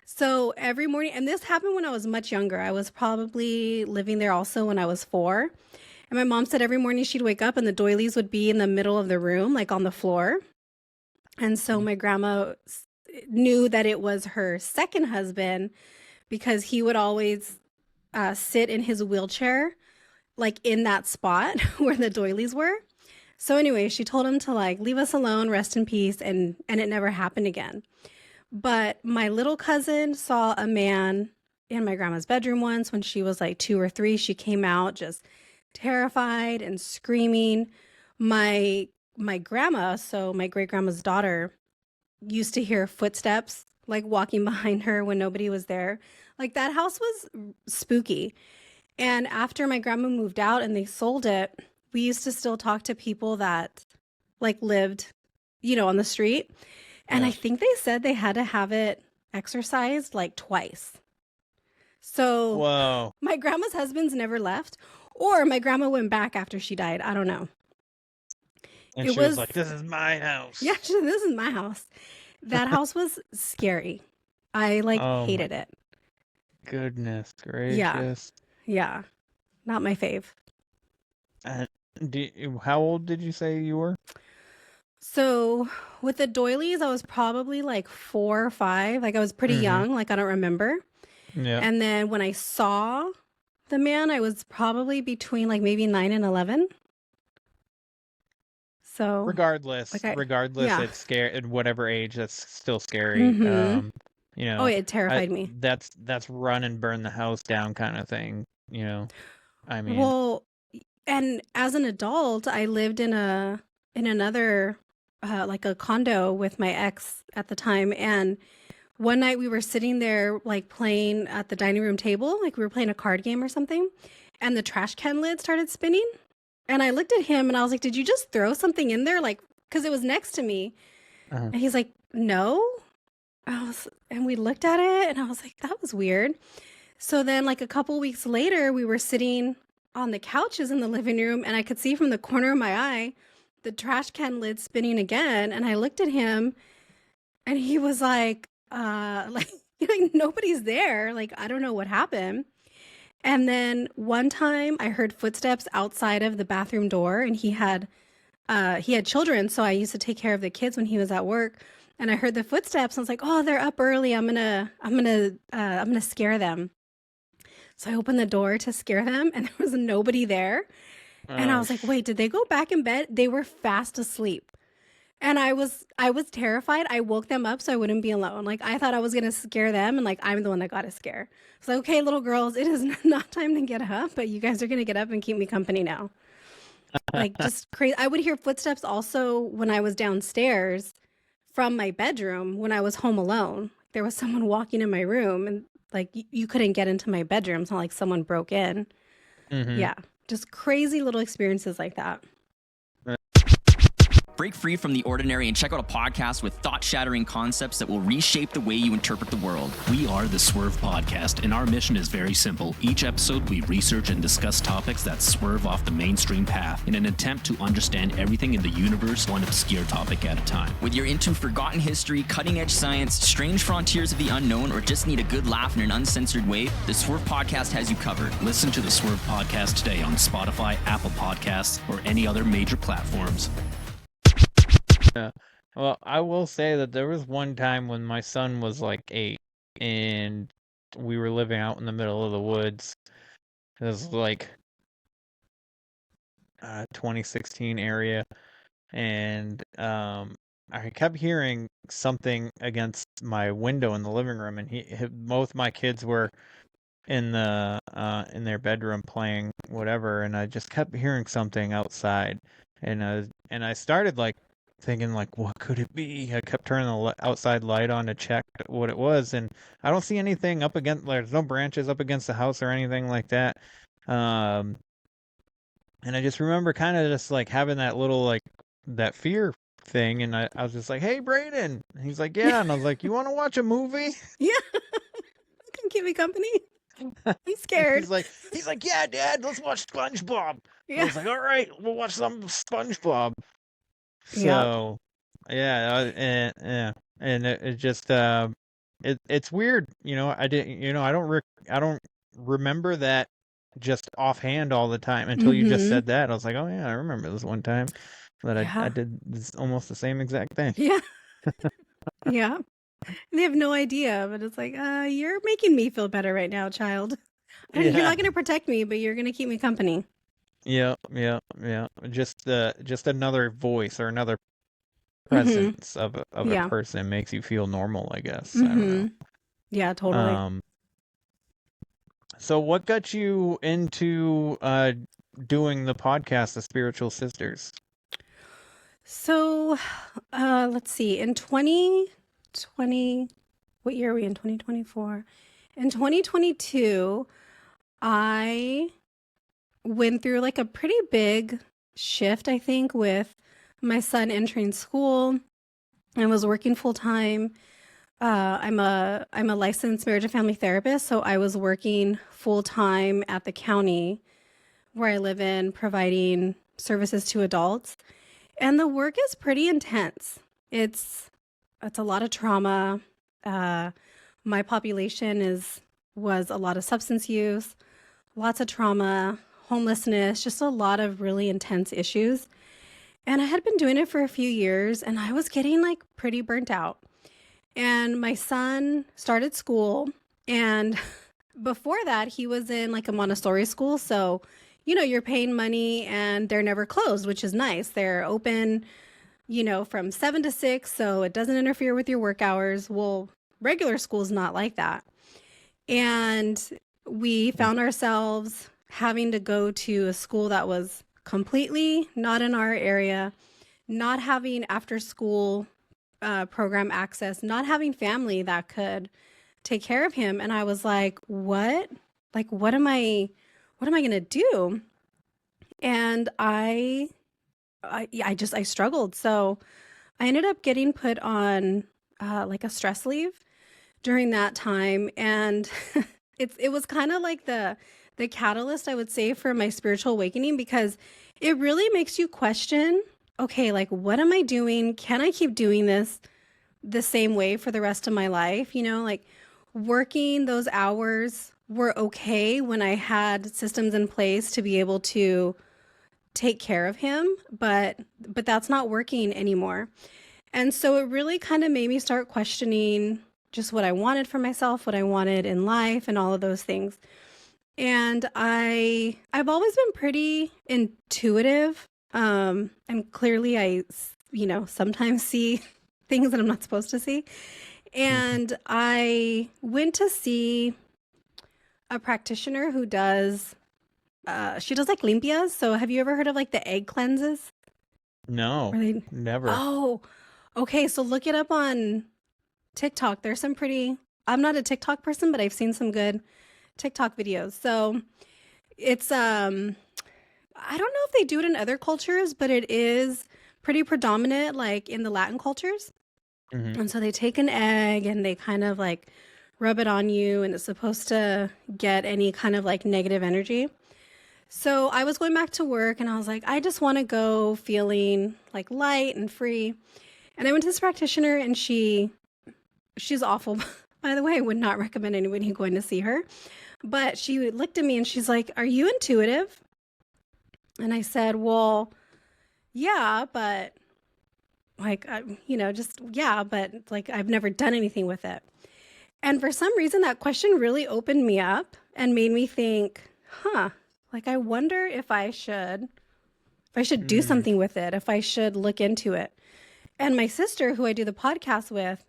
So every morning, and this happened when I was much younger. I was probably living there also when I was 4. And my mom said every morning she'd wake up and the doilies would be in the middle of the room, like on the floor. And so my grandma knew that it was her second husband because he would always sit in his wheelchair, like in that spot where the doilies were. So anyway, she told him to like leave us alone, rest in peace, and it never happened again. But my little cousin saw a man in my grandma's bedroom once when she was like 2 or 3. She came out just terrified and screaming. My grandma, so my great grandma's daughter, used to hear footsteps like walking behind her when nobody was there. Like that house was spooky. And after my grandma moved out and they sold it, we used to still talk to people that like lived, on the street. And I think they said they had to have it exorcised like twice. So Whoa. My grandma's husband's never left, or my grandma went back after she died. I don't know. And she was like, this is my house. Yeah, this is my house. That house was scary. I hated it. Goodness gracious. Yeah. Not my fave. How old did you say you were? So with the doilies, I was probably like 4 or 5. Like I was pretty young. Like I don't remember. Yeah. And then when I saw the man, I was probably between like maybe 9 and 11. So regardless, yeah. It's scary at whatever age. That's still scary. Oh, it terrified me. That's run and burn the house down kind of thing. I mean, well, and as an adult, I lived in another like a condo with my ex at the time, and one night we were sitting there like playing at the dining room table, like we were playing a card game or something, and the trash can lid started spinning. And I looked at him and I was like, did you just throw something in there? Like, because it was next to me. And he's like, no. And we looked at it and I was like, that was weird. So then like a couple weeks later, we were sitting on the couches in the living room and I could see from the corner of my eye the trash can lid spinning again. And I looked at him and he was like nobody's there. Like, I don't know what happened. And then one time I heard footsteps outside of the bathroom door, and he had children. So I used to take care of the kids when he was at work. And I heard the footsteps. And I was like, oh, they're up early. I'm gonna scare them. So I opened the door to scare them, and there was nobody there. And I was like, wait, did they go back in bed? They were fast asleep. And I was terrified. I woke them up so I wouldn't be alone. Like, I thought I was going to scare them, and like, I'm the one that got a scare. So, okay, little girls, it is not time to get up, but you guys are going to get up and keep me company now. Like, just crazy. I would hear footsteps also when I was downstairs from my bedroom when I was home alone. There was someone walking in my room, and like, you couldn't get into my bedroom. It's not like someone broke in. Yeah, just crazy little experiences like that. Break free from the ordinary and check out a podcast with thought-shattering concepts that will reshape the way you interpret the world. We are the Swerve Podcast, and our mission is very simple. Each episode, we research and discuss topics that swerve off the mainstream path in an attempt to understand everything in the universe, one obscure topic at a time. Whether you're into forgotten history, cutting-edge science, strange frontiers of the unknown, or just need a good laugh in an uncensored way, the Swerve Podcast has you covered. Listen to the Swerve Podcast today on Spotify, Apple Podcasts, or any other major platforms. Yeah. Well, I will say that there was one time when my son was like 8 and we were living out in the middle of the woods. It was like 2016 area, and I kept hearing something against my window in the living room, and both my kids were in their bedroom playing whatever, and I just kept hearing something outside, and I started like thinking like, what could it be? I kept turning the outside light on to check what it was, and I don't see anything up against, there's no branches up against the house or anything like that. And I just remember kind of just like having that little like that fear thing, and I was just like, hey, Brayden. And he's like, yeah. And I was like, you want to watch a movie? Yeah. Come keep me company. I'm scared. He's like, yeah, Dad, let's watch SpongeBob. Yeah. I was like, all right, we'll watch some SpongeBob. So, yeah, and it just it's weird, you know. I don't remember that just offhand all the time until you just said that. I was like, oh yeah, I remember this one time that I did this, almost the same exact thing. Yeah, yeah. They have no idea, but it's like, you're making me feel better right now, child. You're not going to protect me, but you're going to keep me company. Yeah. Just another voice or another presence of a person makes you feel normal, I guess. I don't know. Yeah, totally. So what got you into doing the podcast, The Spiritual Sisters? So, let's see. In 2020, what year are we in? 2024. In 2022, I went through like a pretty big shift, I think, with my son entering school. I was working full time. I'm a licensed marriage and family therapist, so I was working full time at the county where I live in, providing services to adults. And the work is pretty intense. It's a lot of trauma. My population was a lot of substance use, lots of trauma, homelessness, just a lot of really intense issues. And I had been doing it for a few years, and I was getting like pretty burnt out. And my son started school, and before that he was in like a Montessori school. So, you know, you're paying money and they're never closed, which is nice. They're open, you know, from 7 to 6. So it doesn't interfere with your work hours. Well, regular school is not like that. And we found ourselves having to go to a school that was completely not in our area, not having after school program access, not having family that could take care of him. And I was like, what? Like, what am I going to do? And I struggled. So I ended up getting put on like a stress leave during that time. And it was kind of like the catalyst, I would say, for my spiritual awakening, because it really makes you question, okay, like, what am I doing? Can I keep doing this the same way for the rest of my life? You know, like working those hours were okay when I had systems in place to be able to take care of him, but that's not working anymore. And so it really kind of made me start questioning just what I wanted for myself, what I wanted in life, and all of those things. And I've always been pretty intuitive. And clearly I, sometimes see things that I'm not supposed to see. And I went to see a practitioner who does, she does like limpias. So have you ever heard of like the egg cleanses? No, never. Oh, okay. So look it up on TikTok. There's some pretty, I'm not a TikTok person, but I've seen some good TikTok videos. So it's, I don't know if they do it in other cultures, but it is pretty predominant, like in the Latin cultures. Mm-hmm. And so they take an egg and they kind of like rub it on you, and it's supposed to get any kind of like negative energy. So I was going back to work and I was like, I just want to go feeling like light and free. And I went to this practitioner, and she's awful. By the way, I would not recommend anybody going to see her. But she looked at me and she's like, "Are you intuitive?" And I said, "Well, yeah, but like, but like I've never done anything with it." And for some reason, that question really opened me up and made me think, like, I wonder if I should do something with it, if I should look into it. And my sister, who I do the podcast with,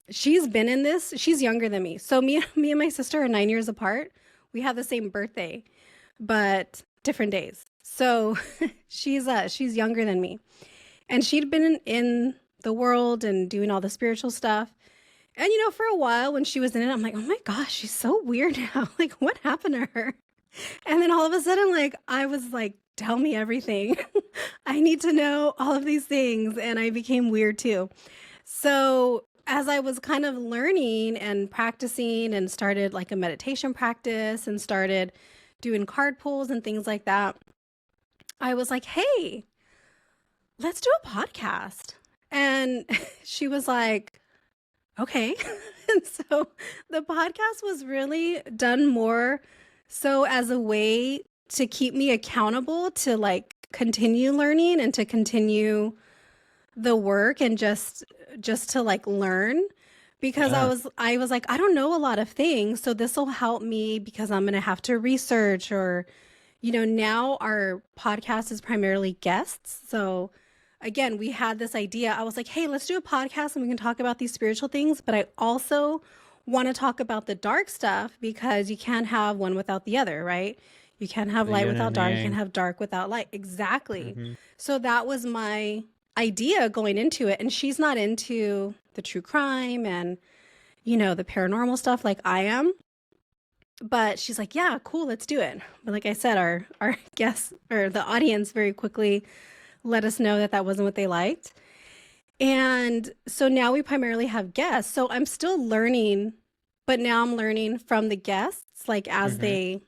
she's been in this. She's younger than me. So me and my sister are 9 years apart. We have the same birthday, but different days. So she's younger than me. And she'd been in the world and doing all the spiritual stuff. And, for a while when she was in it, I'm like, oh my gosh, she's so weird now. Like, what happened to her? And then all of a sudden, like, I was like, tell me everything. I need to know all of these things. And I became weird too. So as I was kind of learning and practicing and started like a meditation practice and started doing card pulls and things like that, I was like, hey, let's do a podcast. And she was like, okay. And so the podcast was really done more so as a way to keep me accountable to like continue learning and to continue the work and just to like learn, because I was like, I don't know a lot of things. So this will help me because I'm going to have to research, or, now our podcast is primarily guests. So again, we had this idea. I was like, hey, let's do a podcast and we can talk about these spiritual things. But I also want to talk about the dark stuff, because you can't have one without the other, right? You can't have light without dark. You can't have dark without light. Exactly. Mm-hmm. So that was my idea going into it. And she's not into the true crime and, the paranormal stuff like I am. But she's like, yeah, cool, let's do it. But like I said, our guests, or the audience, very quickly let us know that wasn't what they liked. And so now we primarily have guests. So I'm still learning, but now I'm learning from the guests, like as they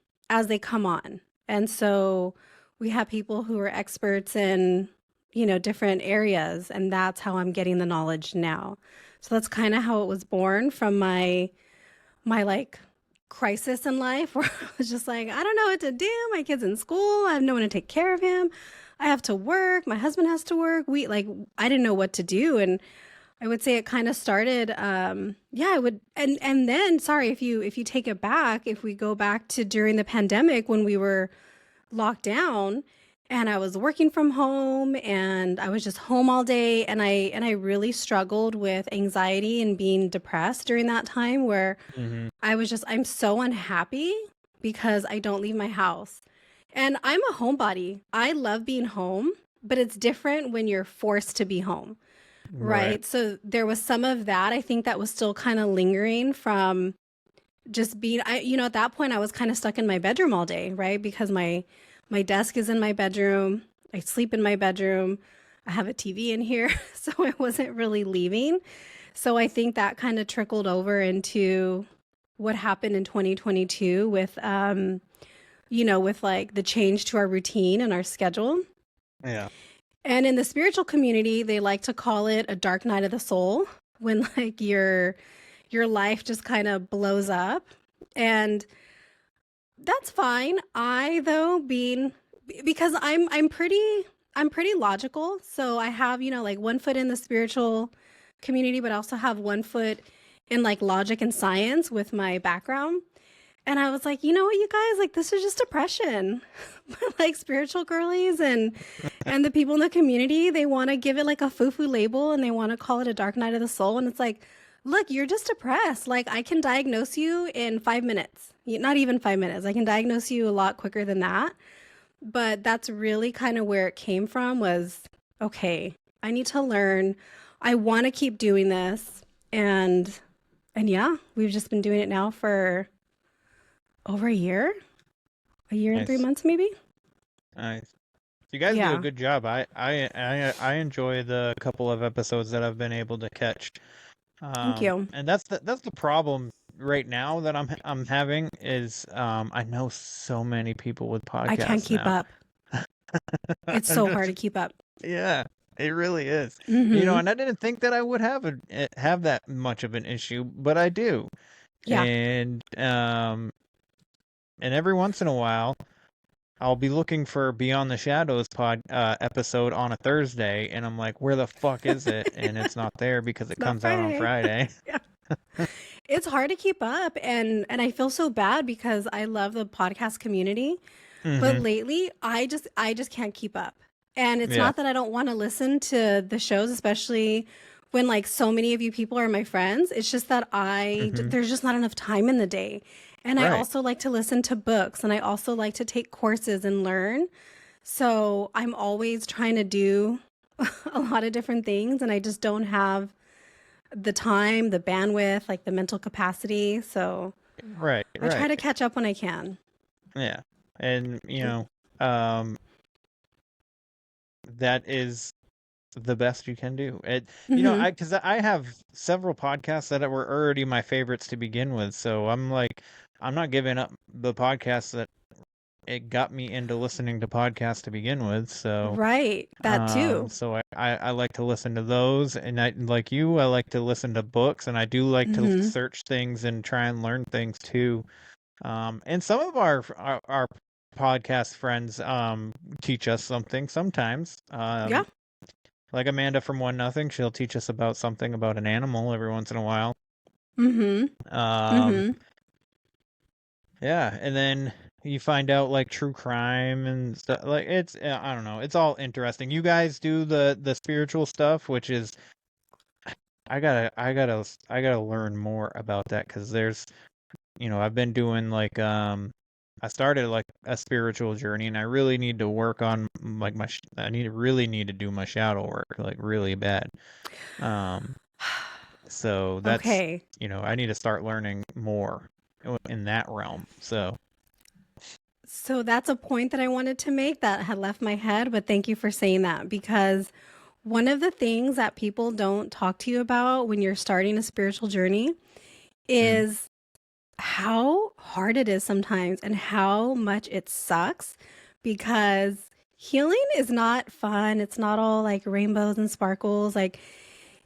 come on. And so we have people who are experts in, different areas, and that's how I'm getting the knowledge now. So that's kind of how it was born, from my like crisis in life, where I was just like, I don't know what to do. My kid's in school. I have no one to take care of him. I have to work. My husband has to work. I didn't know what to do. And I would say it kind of started, I would, and then, sorry, if you take it back, if we go back to during the pandemic when we were locked down and I was working from home and I was just home all day, and I really struggled with anxiety and being depressed during that time, where I'm so unhappy because I don't leave my house. And I'm a homebody. I love being home, but it's different when you're forced to be home. Right. So there was some of that. I think that was still kind of lingering from just being, at that point I was kind of stuck in my bedroom all day, right? Because my desk is in my bedroom. I sleep in my bedroom. I have a TV in here. So I wasn't really leaving. So I think that kind of trickled over into what happened in 2022 with, with like the change to our routine and our schedule. Yeah. And in the spiritual community, they like to call it a dark night of the soul, when like your life just kind of blows up. And that's fine. Because I'm pretty logical. So I have, like one foot in the spiritual community, but I also have one foot in like logic and science with my background. And I was like, you know what, you guys, like, this is just depression. Like spiritual girlies and the people in the community, they want to give it like a foo-foo label and they want to call it a dark night of the soul. And it's like, look, you're just depressed. Like, I can diagnose you in 5 minutes. Not even 5 minutes. I can diagnose you a lot quicker than that. But that's really kind of where it came from was, okay, I need to learn. I want to keep doing this. And yeah, we've just been doing it now for over a year and 3 months, maybe. Nice. You guys do a good job. I enjoy the couple of episodes that I've been able to catch. Thank you. And that's the problem right now that I'm having is I know so many people with podcasts. I can't keep up. It's so hard to keep up. Yeah, it really is. Mm-hmm. And I didn't think that I would have that much of an issue, but I do. Yeah. And every once in a while, I'll be looking for Beyond the Shadows episode on a Thursday, and I'm like, where the fuck is it? And it's not there because it comes out on Friday. Yeah. It's hard to keep up, and I feel so bad because I love the podcast community, but lately I just can't keep up. And it's not that I don't want to listen to the shows, especially when like so many of you people are my friends. It's just that there's just not enough time in the day. And I also like to listen to books, and I also like to take courses and learn. So I'm always trying to do a lot of different things, and I just don't have the time, the bandwidth, like the mental capacity. So I try to catch up when I can. Yeah. And, that is the best you can do. Because I have several podcasts that were already my favorites to begin with. So I'm like, I'm not giving up the podcasts that it got me into listening to podcasts to begin with. So that too. So I like to listen to those, and I like you. I like to listen to books, and I do like to search things and try and learn things too. And some of our podcast friends teach us something sometimes. Like Amanda from One Nothing, she'll teach us about something about an animal every once in a while. Yeah, and then you find out like true crime and stuff. Like it's I don't know, it's all interesting. You guys do the spiritual stuff, which is I gotta learn more about that because there's I've been doing like I started like a spiritual journey, and I really need to work on like really need to do my shadow work like really bad. So that's I need to start learning more in that realm. So that's a point that I wanted to make that had left my head, but thank you for saying that, because one of the things that people don't talk to you about when you're starting a spiritual journey is how hard it is sometimes and how much it sucks, because healing is not fun. It's not all like rainbows and sparkles. Like,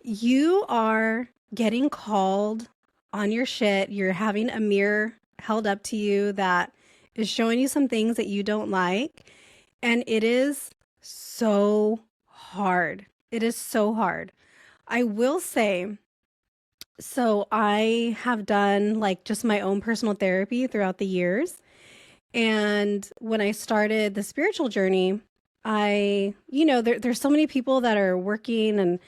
you are getting called on your shit. You're having a mirror held up to you that is showing you some things that you don't like. And it is so hard. It is so hard. I will say, so I have done like just my own personal therapy throughout the years. And when I started the spiritual journey, there's so many people that are working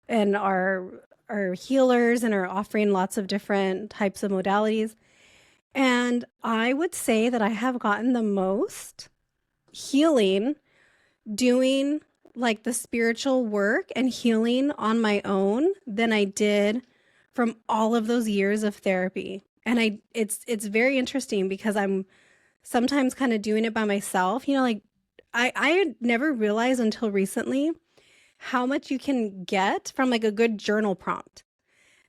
and are healers and are offering lots of different types of modalities. And I would say that I have gotten the most healing doing like the spiritual work and healing on my own than I did from all of those years of therapy. And it's very interesting because I'm sometimes kind of doing it by myself. You know, like I had never realized until recently how much you can get from like a good journal prompt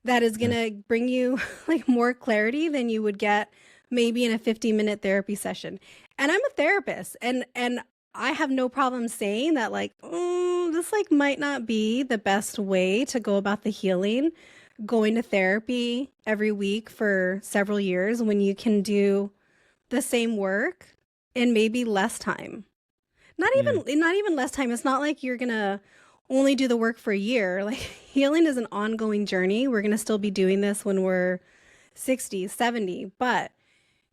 that is going to bring you like more clarity than you would get maybe in a 50-minute therapy session. And I'm a therapist, and I have no problem saying that, like, this like might not be the best way to go about the healing, going to therapy every week for several years when you can do the same work in maybe less time. Not even less time. It's not like you're gonna only do the work for a year. Like, healing is an ongoing journey. We're gonna still be doing this when we're 60, 70, but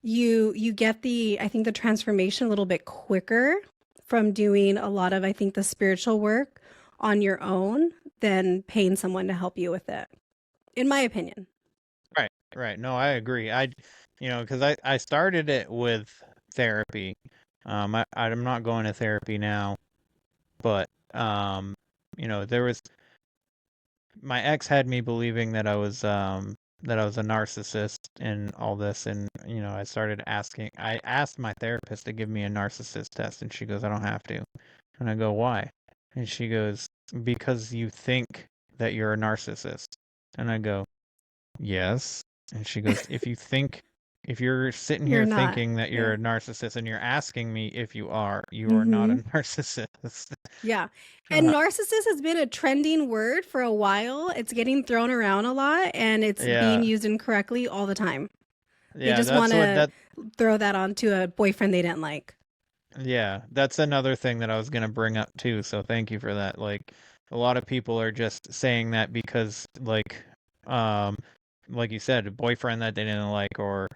you get I think the transformation a little bit quicker from doing a lot of, I think, the spiritual work on your own than paying someone to help you with it, in my opinion. Right. No, I agree. Because I started it with therapy. I'm not going to therapy now, but there was my ex had me believing that I was a narcissist and all this, and I asked my therapist to give me a narcissist test, and she goes, I don't have to. And I go, why? And she goes, because you think that you're a narcissist. And I go, yes. And she goes, if you're sitting here thinking that you're a narcissist and you're asking me if you are not a narcissist. Yeah. And narcissist has been a trending word for a while. It's getting thrown around a lot, and it's being used incorrectly all the time. They just want to throw that onto a boyfriend they didn't like. Yeah, that's another thing that I was going to bring up too. So thank you for that. Like, a lot of people are just saying that because, like you said, a boyfriend that they didn't like, or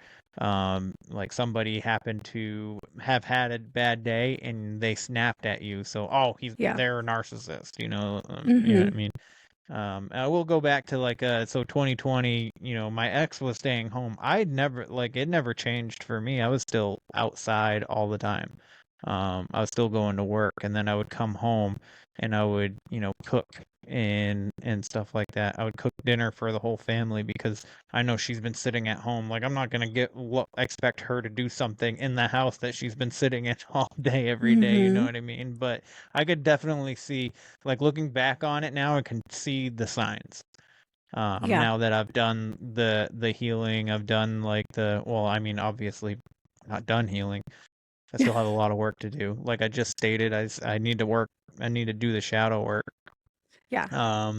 like somebody happened to have had a bad day and they snapped at you. So, they're a narcissist, you know what I mean? I will go back to like, so 2020, my ex was staying home. It never changed for me. I was still outside all the time. I was still going to work, and then I would come home and I would, cook and stuff like that. I would cook dinner for the whole family because I know she's been sitting at home. Like, I'm not going to expect her to do something in the house that she's been sitting in all day, every day. You know what I mean? But I could definitely see, like, looking back on it now, I can see the signs. Now that I've done the healing, I've done obviously not done healing. I still have a lot of work to do. Like I just stated, I need to do the shadow work. Yeah.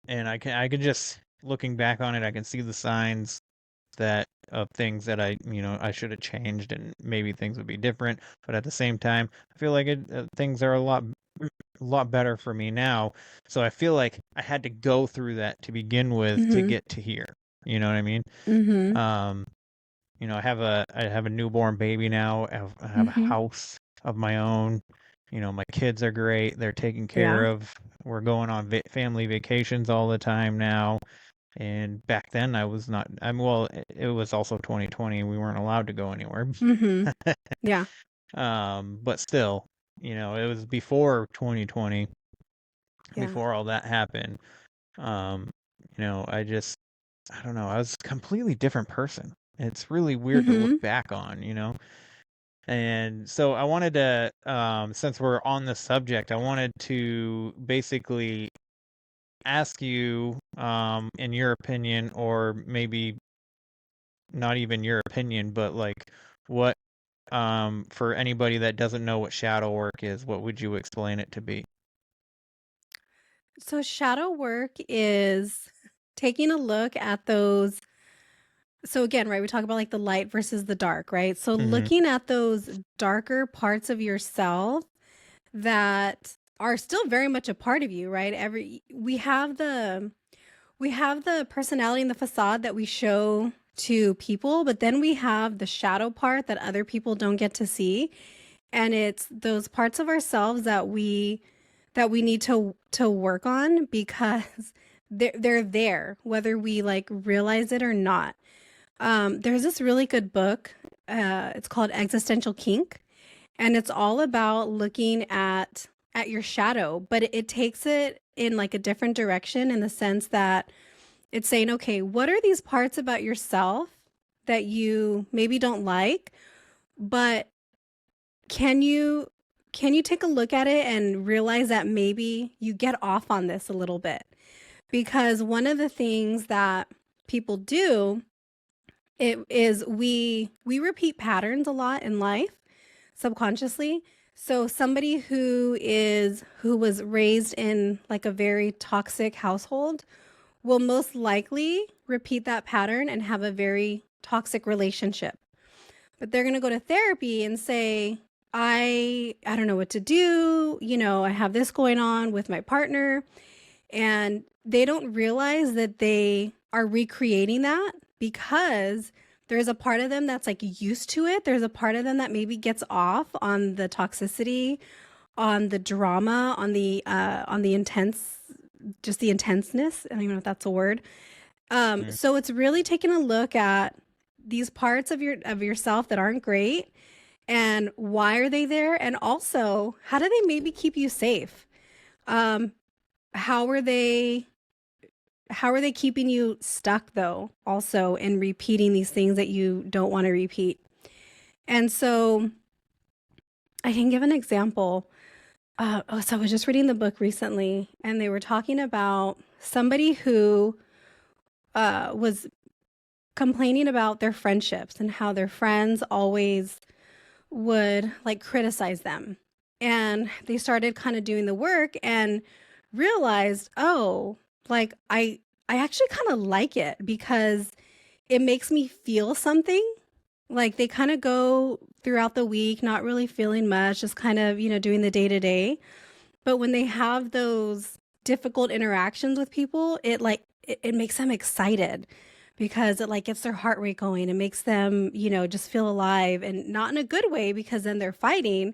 And I can just, looking back on it, I can see the signs of things that I should have changed, and maybe things would be different. But at the same time, I feel like things are a lot better for me now. So I feel like I had to go through that to begin with to get to here. You know what I mean? I have a newborn baby now. I have a house of my own. My kids are great. They're taken care of. We're going on family vacations all the time now. And back then I was not. It was also 2020. We weren't allowed to go anywhere. Yeah. But still, it was before 2020. Before all that happened. I don't know. I was a completely different person. It's really weird to look back on, And so I wanted to, since we're on the subject, I wanted to basically ask you, in your opinion, or maybe not even your opinion, but like what, for anybody that doesn't know what shadow work is, what would you explain it to be? So shadow work is taking a look at those. So again, right, we talk about like the light versus the dark, right? So looking at those darker parts of yourself that are still very much a part of you, right? We have the personality and the facade that we show to people, but then we have the shadow part that other people don't get to see. And it's those parts of ourselves that we need to work on, because they're there, whether we like realize it or not. There's this really good book. It's called Existential Kink, and it's all about looking at at your shadow, but it takes it in like a different direction in the sense that it's saying, okay, what are these parts about yourself that you maybe don't like, but can you take a look at it and realize that maybe you get off on this a little bit? Because one of the things that people do is we repeat patterns a lot in life subconsciously. So somebody who was raised in like a very toxic household will most likely repeat that pattern and have a very toxic relationship. But they're going to go to therapy and say, I don't know what to do. You know, I have this going on with my partner. And they don't realize that they are recreating that because there's a part of them that's like used to it. There's a part of them that maybe gets off on the toxicity, on the drama, on the intense, just the intenseness. I don't even know if that's a word. So it's really taking a look at these parts of yourself that aren't great, and why are they there, and also how do they maybe keep you safe? How are they keeping you stuck though, also in repeating these things that you don't want to repeat? And so I can give an example. So I was just reading the book recently, and they were talking about somebody who was complaining about their friendships and how their friends always would like criticize them. And they started kind of doing the work and realized, oh, like I actually kind of like it because it makes me feel something. Like they kind of go throughout the week not really feeling much, just kind of, you know, doing the day-to-day. But when they have those difficult interactions with people, it makes them excited because it like gets their heart rate going. It makes them, you know, just feel alive, and not in a good way because then they're fighting.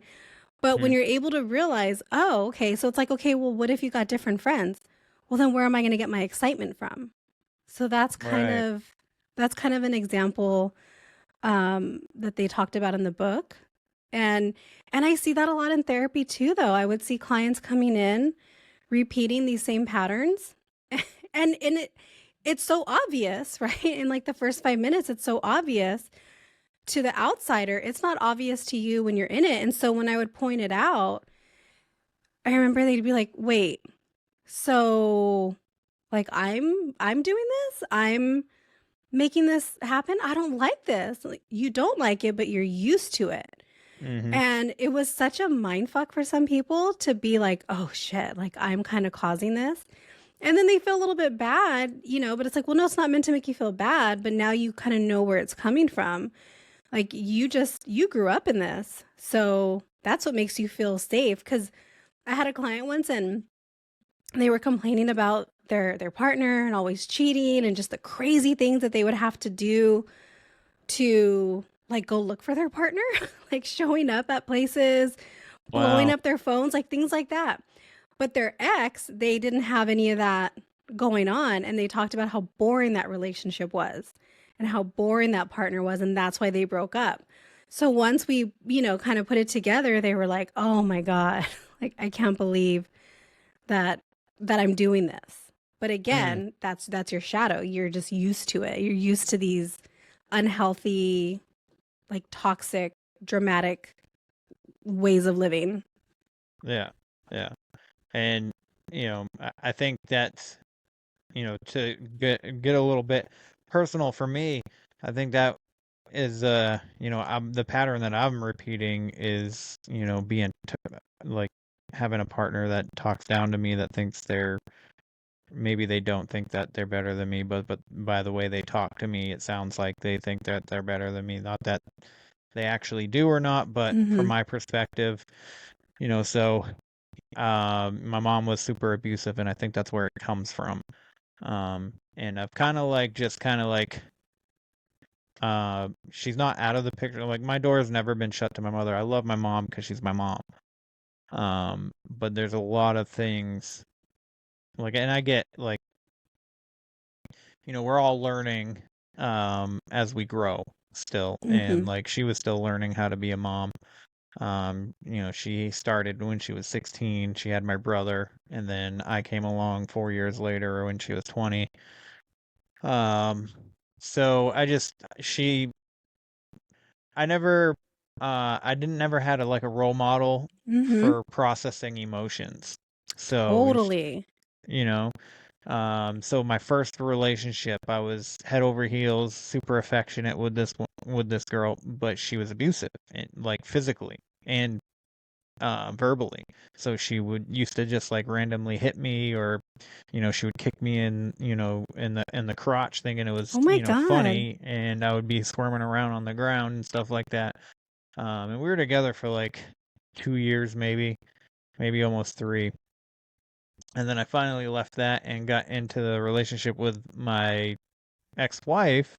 But when you're able to realize, oh, okay, so it's like, okay, well, what if you got different friends? Well, then where am I going to get my excitement from? So that's kind of an example that they talked about in the book. And I see that a lot in therapy too, though. I would see clients coming in, repeating these same patterns. and it's so obvious, right? In like the first 5 minutes, it's so obvious. To the outsider, it's not obvious to you when you're in it. And so when I would point it out, I remember they'd be like, wait, so like I'm doing this? I'm making this happen? I don't like this. Like, you don't like it, but you're used to it. Mm-hmm. And it was such a mindfuck for some people to be like, oh shit, like I'm kind of causing this. And then they feel a little bit bad, you know, but it's like, well, no, it's not meant to make you feel bad, but now you kind of know where it's coming from. Like you grew up in this. So that's what makes you feel safe. Cause I had a client once and they were complaining about their partner and always cheating and just the crazy things that they would have to do to like go look for their partner, like showing up at places, blowing up their phones, like things like that. But their ex, they didn't have any of that going on. And they talked about how boring that relationship was and how boring that partner was. And that's why they broke up. So once we, you know, kind of put it together, they were like, oh my God, like, I can't believe that I'm doing this. But again, that's your shadow. You're just used to it. You're used to these unhealthy, like toxic, dramatic ways of living. Yeah. Yeah. And, you know, I think that's, you know, to get a little bit personal for me, I think that is, you know, the pattern that I'm repeating is, you know, like having a partner that talks down to me, that thinks maybe they don't think that they're better than me, but by the way they talk to me, it sounds like they think that they're better than me. Not that they actually do or not, but from my perspective, you know, so my mom was super abusive, and I think that's where it comes from. And I've she's not out of the picture. Like, my door has never been shut to my mother. I love my mom because she's my mom. But there's a lot of things, like, and I get, like, you know, we're all learning as we grow still. And like, she was still learning how to be a mom. She started when she was 16. She had my brother, and then I came along 4 years later when she was 20. Um, so I never, I didn't never had a role model Mm-hmm. for processing emotions. So, Totally. you know, so my first relationship, I was head over heels, super affectionate with this girl, but she was abusive, like physically and verbally. So she would used to just like randomly hit me, or she would kick me in the crotch, thinking it was Oh my God. funny, and I would be squirming around on the ground and stuff like that. And we were together for like 2 years, maybe almost three. And then I finally left that and got into the relationship with my ex-wife,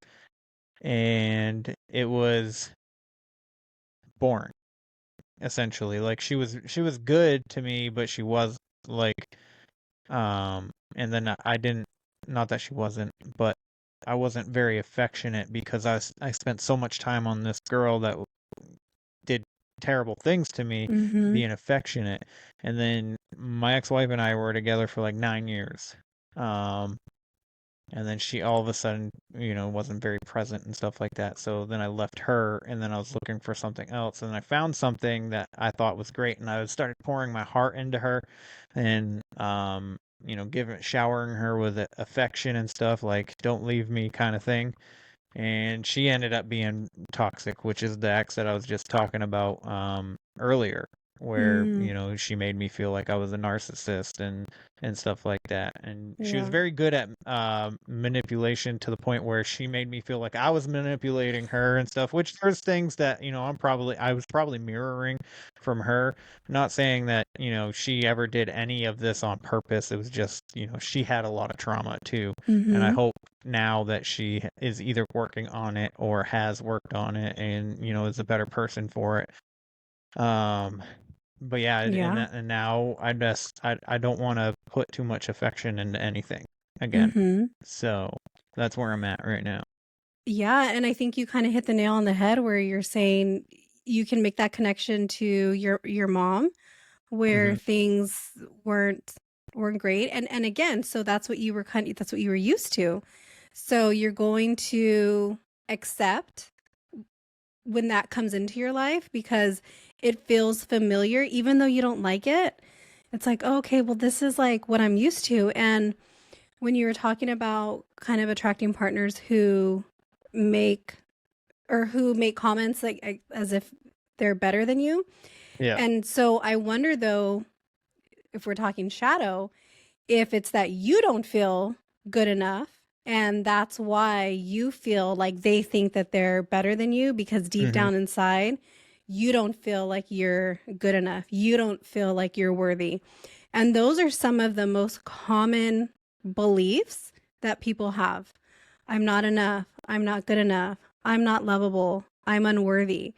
and it was boring, essentially. Like she was good to me, but she was like and then I didn't, not that she wasn't, but I wasn't very affectionate because I spent so much time on this girl that did terrible things to me, Mm-hmm. being affectionate. And then my ex-wife and I were together for like 9 years. Um, and then she all of a sudden, wasn't very present and stuff like that. So then I left her, and then I was looking for something else, and I found something that I thought was great, and I started pouring my heart into her, and showering her with affection and stuff, like "don't leave me" kind of thing. And she ended up being toxic, which is the ex that I was just talking about earlier, where Mm. she made me feel like I was a narcissist and stuff like that. And she was Yeah. very good at manipulation, to the point where she made me feel like I was manipulating her and stuff. Which there's things that I was probably mirroring from her. Not saying that she ever did any of this on purpose. It was just she had a lot of trauma too, and I Mm-hmm. hope now that she is either working on it or has worked on it, and is a better person for it. um but yeah, Yeah. and now I don't want to put too much affection into anything again. Mm-hmm. So that's where I'm at right now. Yeah, and I think you kind of hit the nail on the head where you're saying you can make that connection to your mom, where Hmm. things weren't great, and again, so that's what you were used to. So you're going to accept when that comes into your life because it feels familiar, even though you don't like it. It's like, oh, okay, well, this is like what I'm used to. And when you were talking about kind of attracting partners who make comments like as if they're better than you. Yeah. And so I wonder though, if we're talking shadow, if it's that you don't feel good enough and that's why you feel like they think that they're better than you, because deep Hmm. down inside you don't feel like you're good enough. You don't feel like you're worthy. And those are some of the most common beliefs that people have. I'm not enough. I'm not good enough. I'm not lovable. I'm unworthy.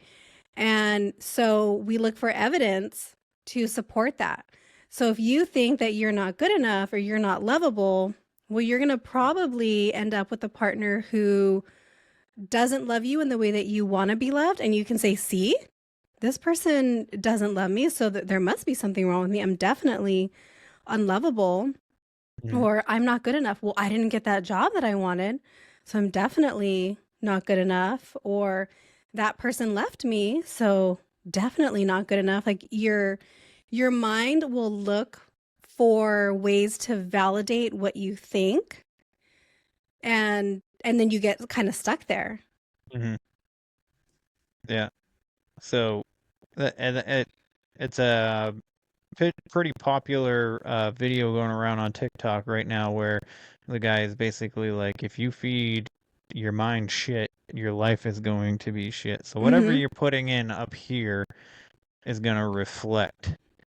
And so we look for evidence to support that. So if you think that you're not good enough or you're not lovable, well, you're going to probably end up with a partner who doesn't love you in the way that you want to be loved. And you can say, see, this person doesn't love me, so that there must be something wrong with me. I'm definitely unlovable. Or I'm not good enough. Well, I didn't get that job that I wanted, so I'm definitely not good enough. Or that person left me, so definitely not good enough. Like your mind will look for ways to validate what you think, and then you get kind of stuck there. Hmm. Yeah. So it's a pretty popular video going around on TikTok right now, where the guy is basically like, if you feed your mind shit, your life is going to be shit. So whatever Mm-hmm. you're putting in up here is going to reflect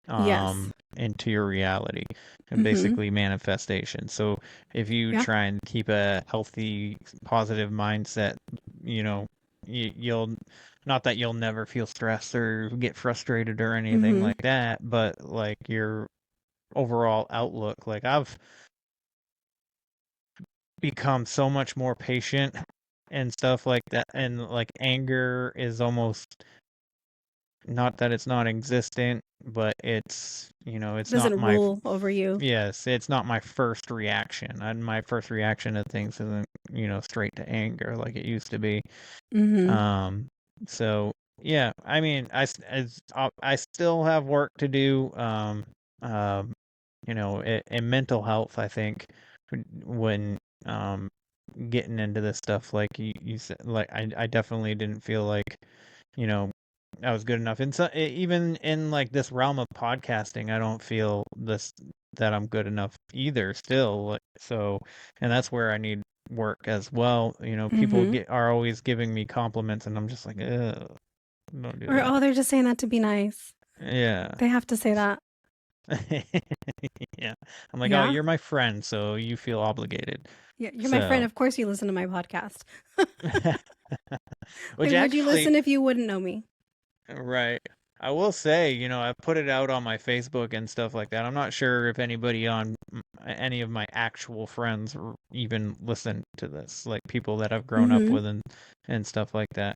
Yes. into your reality, and Mm-hmm. basically manifestation. So if you Yeah. try and keep a healthy, positive mindset, you'll, not that you'll never feel stressed or get frustrated or anything Mm-hmm. like that, but like your overall outlook. Like I've become so much more patient and stuff like that, and like anger is almost not that it's non-existent, but it's, it's Doesn't not my rule over you. Yes, it's not my first reaction. And my first reaction to things isn't, straight to anger like it used to be. Mm-hmm. So yeah, I mean, I still have work to do. In mental health, I think when getting into this stuff, like you said, like I definitely didn't feel like, I was good enough. And so even in like this realm of podcasting, I don't feel that I'm good enough either still. So, and that's where I need work as well. People Mm-hmm. are always giving me compliments, and I'm just like, ugh, don't do Or, that. oh, they're just saying that to be nice. Yeah. They have to say that. Yeah. I'm like, oh, Yeah. you're my friend, so you feel obligated. Yeah, you're my friend. So, Of course you listen to my podcast. which Like, would you actually, listen if you wouldn't know me? right. I will say, I put it out on my Facebook and stuff like that. I'm not sure if anybody on any of my actual friends even listen to this, like people that I've grown up Mm-hmm. with and stuff like that.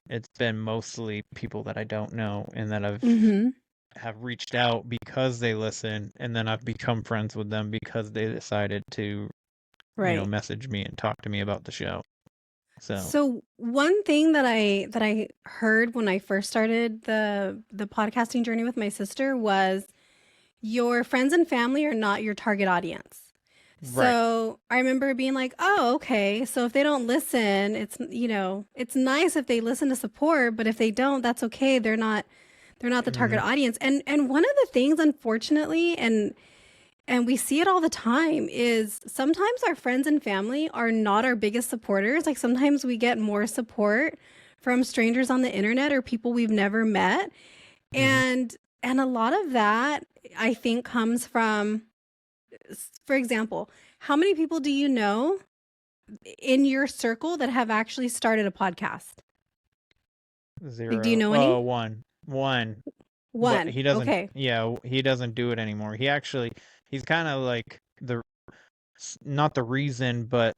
It's been mostly people that I don't know and that Mm-hmm. have reached out because they listen, and then I've become friends with them because they decided to, Right. message me and talk to me about the show. So one thing that I heard when I first started the podcasting journey with my sister was your friends and family are not your target audience. Right. So I remember being like, oh, okay. So if they don't listen, it's nice if they listen to support, but if they don't, that's okay. They're not the target audience. And one of the things, unfortunately, and we see it all the time, is sometimes our friends and family are not our biggest supporters. Like sometimes we get more support from strangers on the internet or people we've never met. And a lot of that, I think, comes from, for example, how many people do you know in your circle that have actually started a podcast? 0. Do you know any? Oh, one. But he doesn't. Okay. Yeah, he doesn't do it anymore. He's kind of like not the reason, but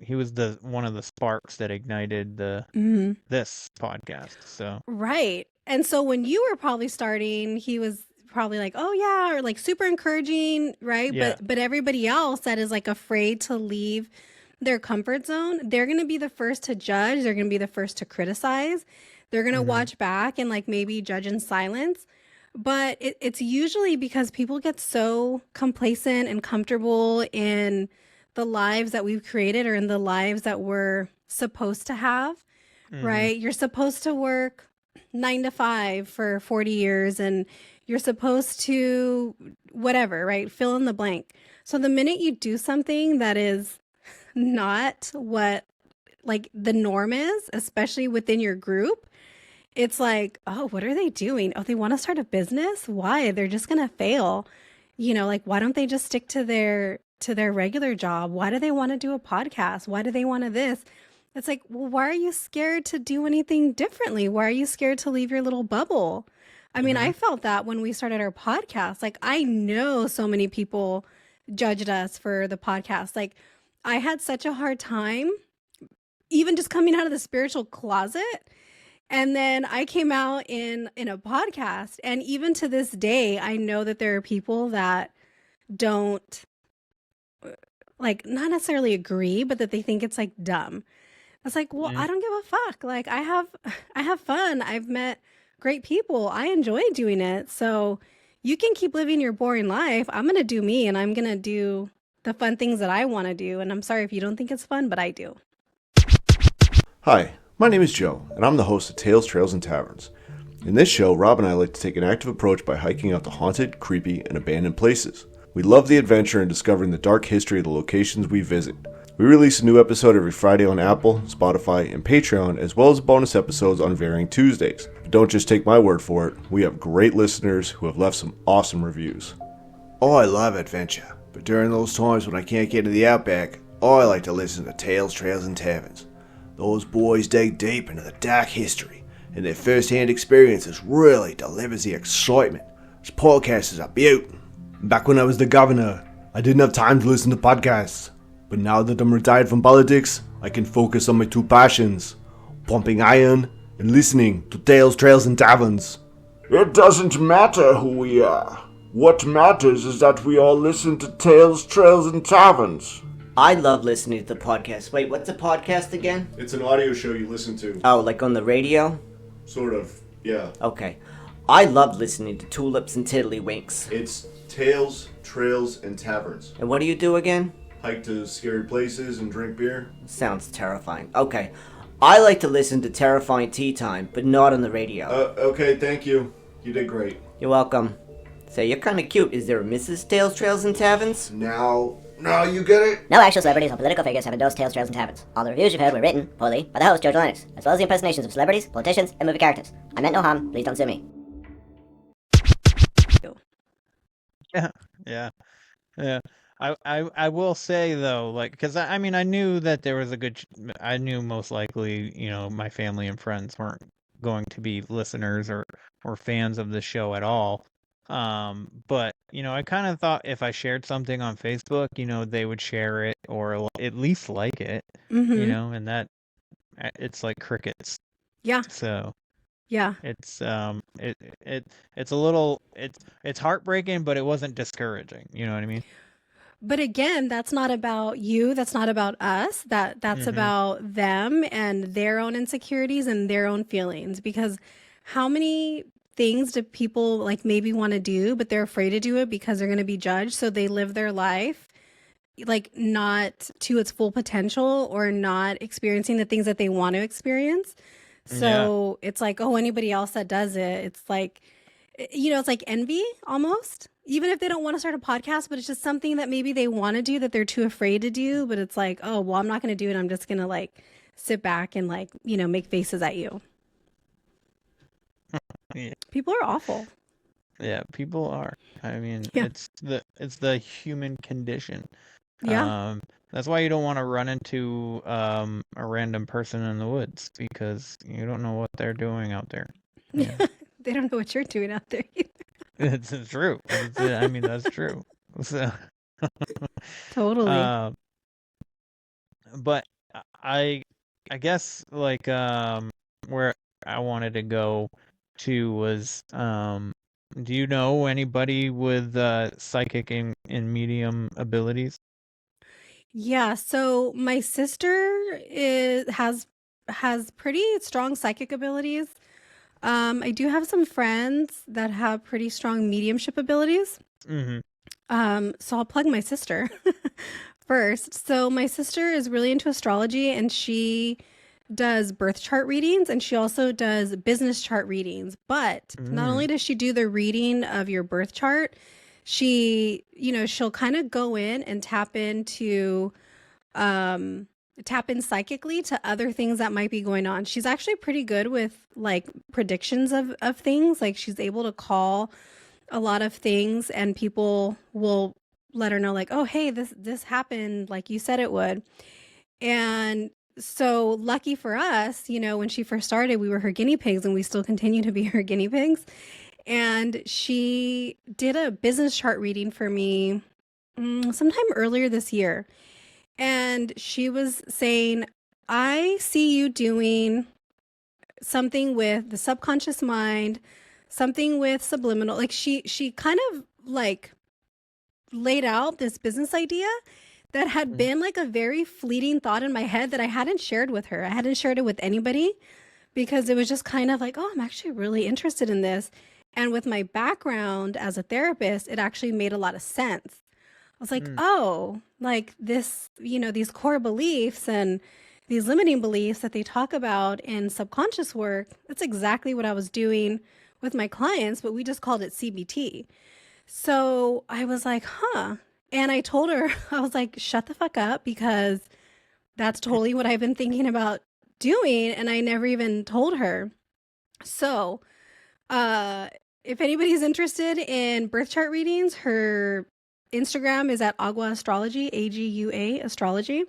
he was one of the sparks that ignited this podcast. So right. And so when you were probably starting, he was probably like, oh yeah, or like super encouraging, right? Yeah. But everybody else that is like afraid to leave their comfort zone, they're going to be the first to judge. They're going to be the first to criticize. They're going to watch back and like maybe judge in silence. But it's usually because people get so complacent and comfortable in the lives that we've created or in the lives that we're supposed to have, right? You're supposed to work 9 to 5 for 40 years and you're supposed to whatever, right? Fill in the blank. So the minute you do something that is not what like the norm is, especially within your group, it's like, oh, what are they doing? Oh, they want to start a business? Why? They're just going to fail. Like, why don't they just stick to their regular job? Why do they want to do a podcast? Why do they want to this? It's like, well, why are you scared to do anything differently? Why are you scared to leave your little bubble? I mean, I felt that when we started our podcast. Like, I know so many people judged us for the podcast. Like, I had such a hard time even just coming out of the spiritual closet. And then I came out in a podcast. And even to this day, I know that there are people that don't like not necessarily agree, but that they think it's like dumb. It's like, well, I don't give a fuck. Like I have fun. I've met great people. I enjoy doing it. So you can keep living your boring life. I'm going to do me and I'm going to do the fun things that I want to do. And I'm sorry if you don't think it's fun, but I do. Hi, my name is Joe, and I'm the host of Tales, Trails, and Taverns. In this show, Rob and I like to take an active approach by hiking out to haunted, creepy, and abandoned places. We love the adventure and discovering the dark history of the locations we visit. We release a new episode every Friday on Apple, Spotify, and Patreon, as well as bonus episodes on varying Tuesdays. But don't just take my word for it, we have great listeners who have left some awesome reviews. Oh, I love adventure, but during those times when I can't get to the outback, I like to listen to Tales, Trails, and Taverns. Those boys dig deep into the dark history, and their first-hand experiences really delivers the excitement. This podcast is a beaut. Back when I was the governor, I didn't have time to listen to podcasts. But now that I'm retired from politics, I can focus on my two passions, pumping iron and listening to Tales, Trails, and Taverns. It doesn't matter who we are. What matters is that we all listen to Tales, Trails, and Taverns. I love listening to the podcast. Wait, what's a podcast again? It's an audio show you listen to. Oh, like on the radio? Sort of, yeah. Okay. I love listening to Tulips and Tiddlywinks. It's Tales, Trails, and Taverns. And what do you do again? Hike to scary places and drink beer. Sounds terrifying. Okay. I like to listen to Terrifying Tea Time, but not on the radio. Okay, thank you. You did great. You're welcome. Say, you're kind of cute. Is there a Mrs. Tales, Trails, and Taverns? Now, you get it? No actual celebrities or political figures have endorsed Tales, Trails, and Taverns. All the reviews you've heard were written, poorly, by the host, George Lennox, as well as the impersonations of celebrities, politicians, and movie characters. I meant no harm. Please don't sue me. Yeah. I will say though, like, because I mean, I knew that there was I knew most likely, my family and friends weren't going to be listeners or fans of the show at all. But I kind of thought if I shared something on Facebook, they would share it or at least like it, and that it's like crickets. Yeah. So. Yeah. It's it's a little it's heartbreaking, but it wasn't discouraging. You know what I mean? But again, that's not about you. That's not about us. That's about them and their own insecurities and their own feelings. Because how many things do people like maybe want to do, but they're afraid to do it because they're going to be judged. So they live their life like not to its full potential or not experiencing the things that they want to experience. So it's like, oh, anybody else that does it, it's like, it's like envy almost, even if they don't want to start a podcast, but it's just something that maybe they want to do that they're too afraid to do. But it's like, oh, well, I'm not going to do it. I'm just going to like sit back and like, make faces at you. Yeah. People are awful. Yeah, people are. I mean, it's the human condition. Yeah. That's why you don't want to run into a random person in the woods because you don't know what they're doing out there. Yeah. They don't know what you're doing out there either. It's true. I mean, that's true. So, totally. But I guess like where I wanted to go to was do you know anybody with psychic and medium abilities? Yeah, so my sister has pretty strong psychic abilities. I do have some friends that have pretty strong mediumship abilities. Mm-hmm. So I'll plug my sister first. So my sister is really into astrology and she does birth chart readings and she also does business chart readings. But not only does she do the reading of your birth chart, she, she'll kind of go in and tap in psychically to other things that might be going on. She's actually pretty good with like predictions of things. Like she's able to call a lot of things and people will let her know like, oh, hey, this happened like you said it would. And so lucky for us, when she first started, we were her guinea pigs and we still continue to be her guinea pigs. And she did a business chart reading for me sometime earlier this year. And she was saying, I see you doing something with the subconscious mind, something with subliminal. Like she kind of like laid out this business idea that had been like a very fleeting thought in my head that I hadn't shared with her. I hadn't shared it with anybody because it was just kind of like, oh, I'm actually really interested in this. And with my background as a therapist, it actually made a lot of sense. I was like, oh, like this, these core beliefs and these limiting beliefs that they talk about in subconscious work, that's exactly what I was doing with my clients, but we just called it CBT. So I was like, huh. And I told her, I was like, shut the fuck up because that's totally what I've been thinking about doing. And I never even told her. So if anybody's interested in birth chart readings, her Instagram is at Agua Astrology, AGUA Astrology.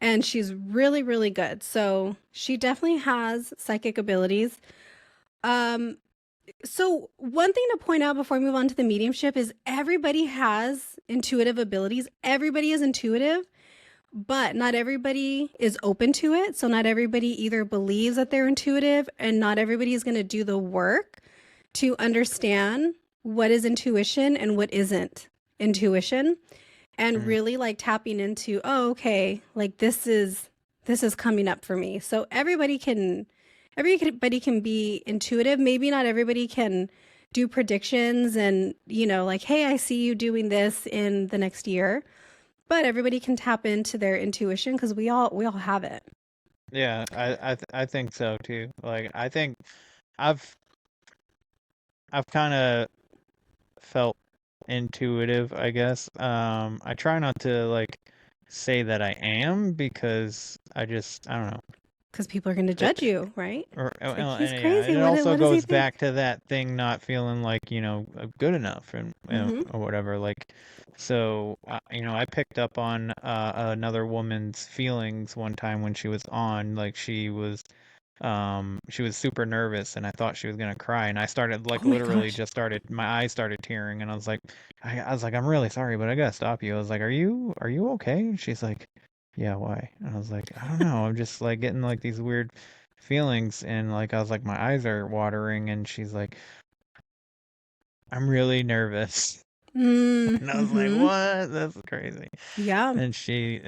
And she's really, really good. So she definitely has psychic abilities. So one thing to point out before we move on to the mediumship is everybody has intuitive abilities. Everybody is intuitive. but not everybody is open to it. So not everybody either believes that they're intuitive, and not everybody is going to do the work to understand what is intuition and what isn't intuition, and really like tapping into, oh, okay, like this is coming up for me. So everybody can be intuitive. Maybe not everybody can do predictions and, you know, like, hey, I see you doing this in the next year, but everybody can tap into their intuition, because we all have it. Yeah, I think so too. Like, I think I've kind of felt intuitive, I guess. I try not to like say that I am, because I don't know. Because people are going to judge you, right? Like, he's crazy. It What also does he goes think? back to that thing not feeling like, you know, good enough, and or whatever. Like, so you know, I picked up on another woman's feelings one time when she was on. Like, she was super nervous, and I thought she was gonna cry, and I started like literally just my eyes started tearing, and I was like, I'm really sorry, but I gotta stop you. I was like, are you okay? And she's like, yeah, why? And I was like, I don't know, I'm just like getting like these weird feelings, and like I was like, my eyes are watering, and she's like, I'm really nervous. And I was like, what? That's crazy. Yeah. And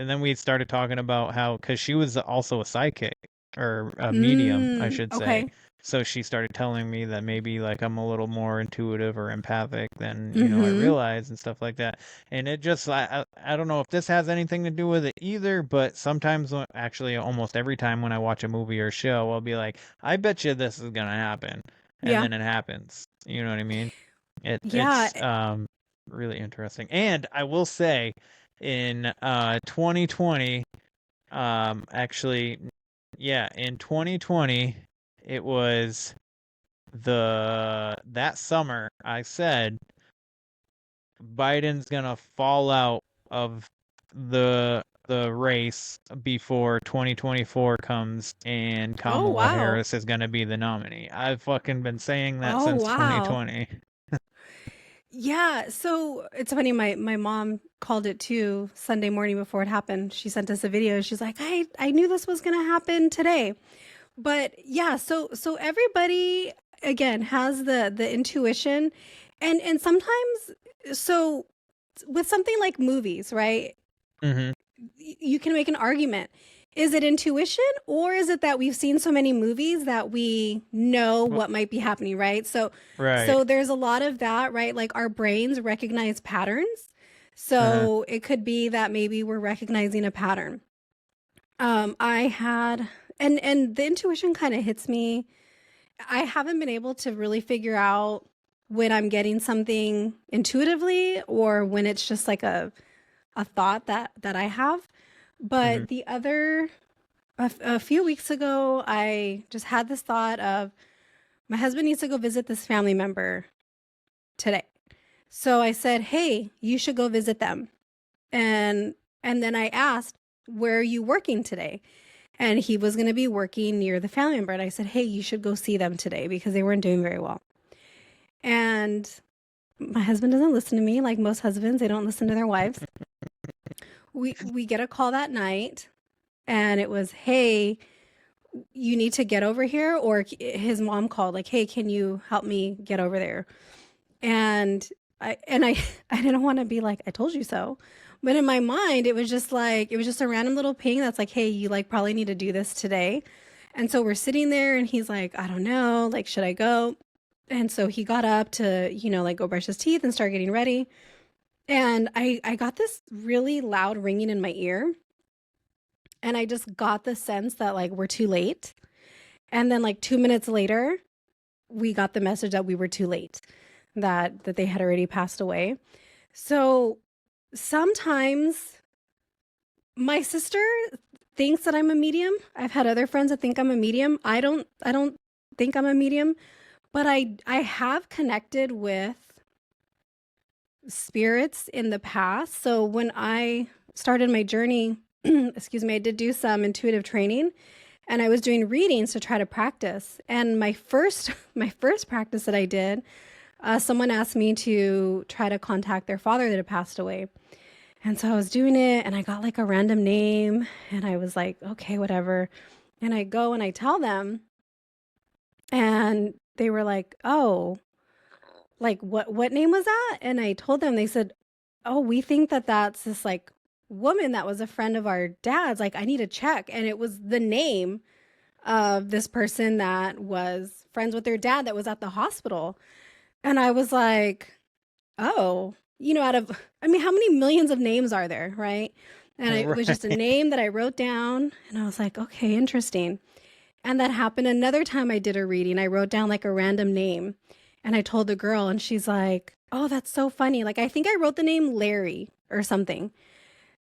then we started talking about how, because she was also a psychic, or a medium, I should say. Okay. So she started telling me that maybe like I'm a little more intuitive or empathic than, you know, I realized, and stuff like that. And it just, I don't know if this has anything to do with it either, but sometimes, actually almost every time when I watch a movie or show, I'll be like, I bet you this is gonna happen. And then it happens. You know what I mean? It's really interesting. And I will say, in 2020, actually, yeah, in 2020, it was that summer, I said Biden's gonna fall out of the race before 2024 comes, and Kamala Harris is gonna be the nominee. I've fucking been saying that since 2020. Yeah, so it's funny, my mom called it too Sunday morning before it happened. She sent us a video. She's like, I knew this was going to happen today. But yeah, so everybody again has the intuition, and sometimes, so with something like movies, right? You can make an argument. Is it intuition, or is it that we've seen so many movies that we know what might be happening, right? So there's a lot of that, right? Like, our brains recognize patterns. So it could be that maybe we're recognizing a pattern. I had, and the intuition kind of hits me. I haven't been able to really figure out when I'm getting something intuitively, or when it's just like a thought that I have. But a few weeks ago, I just had this thought of, my husband needs to go visit this family member today. So I said, hey, you should go visit them. And then I asked, where are you working today? And he was going to be working near the family member. And I said, hey, you should go see them today, because they weren't doing very well. And my husband doesn't listen to me. Like most husbands, they don't listen to their wives. We get a call that night, and it was, hey, you need to get over here. Or his mom called, like, hey, can you help me get over there? And I didn't want to be like, I told you so. But in my mind, it was just a random little ping that's like, hey, you like probably need to do this today. And so we're sitting there, and he's like, I don't know, like, should I go? And so he got up to, you know, like, go brush his teeth and start getting ready. And I got this really loud ringing in my ear. And I just got the sense that, like, we're too late. And then, like, 2 minutes later, we got the message that we were too late, that they had already passed away. So sometimes my sister thinks that I'm a medium. I've had other friends that think I'm a medium. I don't think I'm a medium, but I have connected with spirits in the past. So when I started my journey, excuse me, I did do some intuitive training, and I was doing readings to try to practice. And my first practice that I did, someone asked me to try to contact their father that had passed away. And so I was doing it and I got like a random name and I was like, okay, whatever. And I go and I tell them and they were like, oh, like what name was that? And I told them, they said, oh, we think that that's this like woman that was a friend of our dad's. Like, I need to check. And it was the name of this person that was friends with their dad that was at the hospital. And I was like, oh, out of, I mean, how many millions of names are there, right? And it was just a name that I wrote down and I was like, okay, interesting. And that happened another time I did a reading. I wrote down like a random name and I told the girl and she's like, oh, that's so funny. Like, I think I wrote the name Larry or something.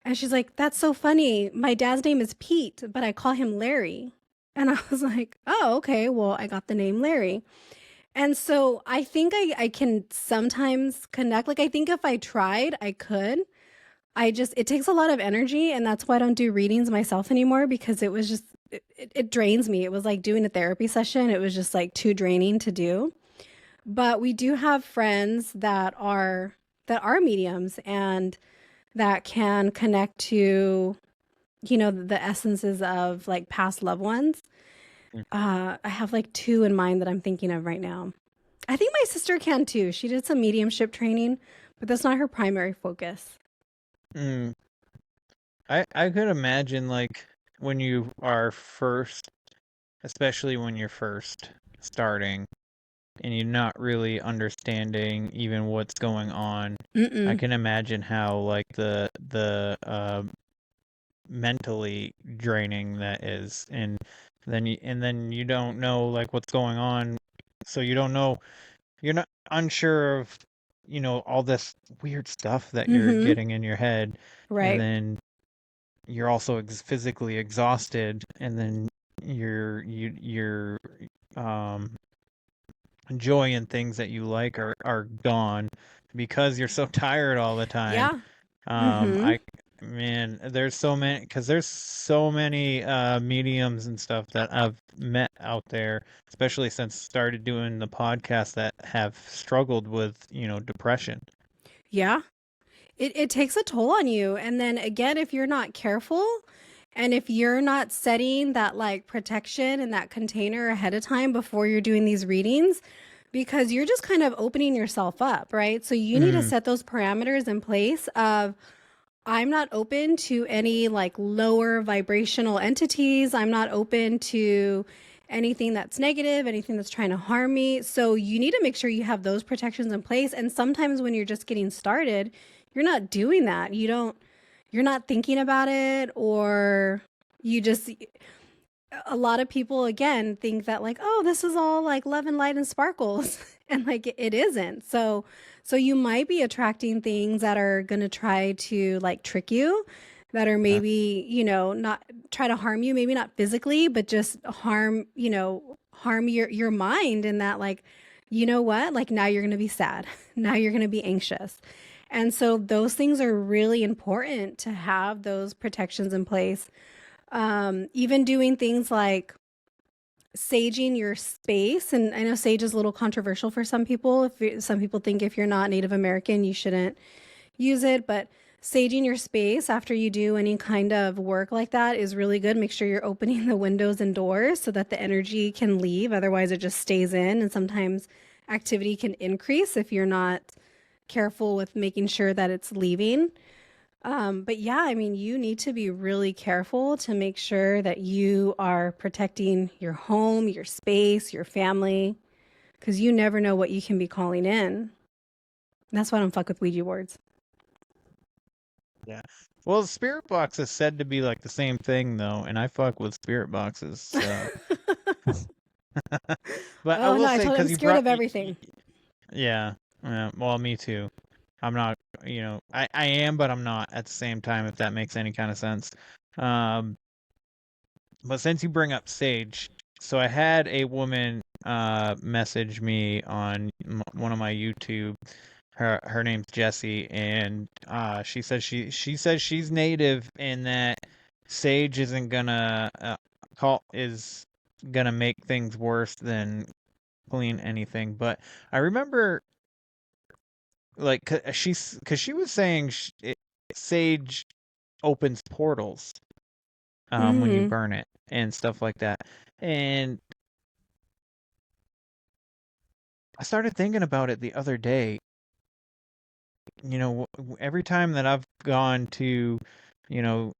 And she's like, that's so funny. My dad's name is Pete, but I call him Larry. And I was like, oh, okay, well, I got the name Larry. And so I think I can sometimes connect. Like, I think if I tried, I could. It takes a lot of energy. And that's why I don't do readings myself anymore, because it was just, it drains me. It was like doing a therapy session. It was just like too draining to do. But we do have friends that are mediums and that can connect to, the essences of like past loved ones. I have like 2 in mind that I'm thinking of right now. I think my sister can too. She did some mediumship training, but that's not her primary focus. I could imagine like when you are first, especially when you're first starting and you're not really understanding even what's going on. I can imagine how like the mentally draining that is, and then you don't know like what's going on, so you don't know, you're not unsure of all this weird stuff that you're getting in your head, right? And then you're also physically exhausted, and then you're joy and things that you like are gone because you're so tired all the time. Yeah. There's so many, because there's so many mediums and stuff that I've met out there, especially since started doing the podcast, that have struggled with depression. Yeah. It takes a toll on you. And then again, if you're not careful and if you're not setting that like protection in that container ahead of time before you're doing these readings, because you're just kind of opening yourself up, right? So you need to set those parameters in place of, I'm not open to any like lower vibrational entities. I'm not open to anything that's negative, anything that's trying to harm me. So you need to make sure you have those protections in place. And sometimes when you're just getting started, you're not doing that. You're not thinking about it, or a lot of people again think that like, oh, this is all like love and light and sparkles. And like it isn't. So you might be attracting things that are going to try to like trick you, that are maybe, not try to harm you, maybe not physically, but just harm your mind, in that like, you know what, like now you're going to be sad. Now you're going to be anxious. And so those things are really important to have those protections in place. Even doing things like saging your space. And I know sage is a little controversial for some people. Some people think if you're not Native American, you shouldn't use it, but saging your space after you do any kind of work like that is really good. Make sure you're opening the windows and doors so that the energy can leave. Otherwise it just stays in, and sometimes activity can increase if you're not careful with making sure that it's leaving. But yeah, I mean, you need to be really careful to make sure that you are protecting your home, your space, your family, because you never know what you can be calling in. That's why I don't fuck with Ouija boards. Yeah. Well, spirit box is said to be like the same thing though, and I fuck with spirit boxes. So. But I will say, totally, I'm scared of everything. Yeah. Well, me too. I'm not, I am, but I'm not at the same time, if that makes any kind of sense. But since you bring up sage, so I had a woman message me on one of my YouTube. Her name's Jessie, and she says she's native, and that sage isn't gonna is gonna make things worse than clean anything. But I remember, like, because she was saying sage opens portals when you burn it and stuff like that. And I started thinking about it the other day. You know, every time that I've gone to, you know,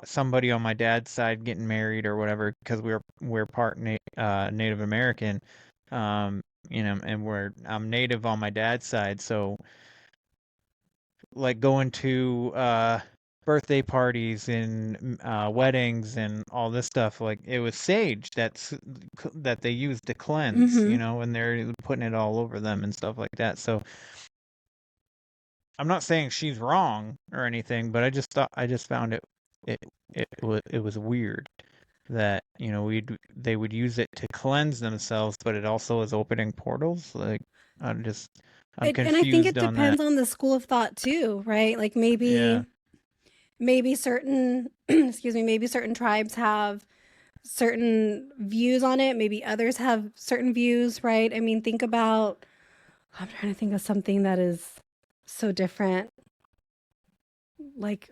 somebody on my dad's side getting married or whatever, because we're part Native American, you know, and I'm Native on my dad's side, so like going to birthday parties and weddings and all this stuff, like it was sage that they used to cleanse, you know, and they're putting it all over them and stuff like that. So I'm not saying she's wrong or anything, but I just found it was weird that, you know, they would use it to cleanse themselves, but it also is opening portals. Like I'm confused And I think it on depends that. on the school of thought too, right? Like maybe certain maybe certain tribes have certain views on it, maybe others have certain views, right? I mean, think about, I'm trying to think of something that is so different. Like,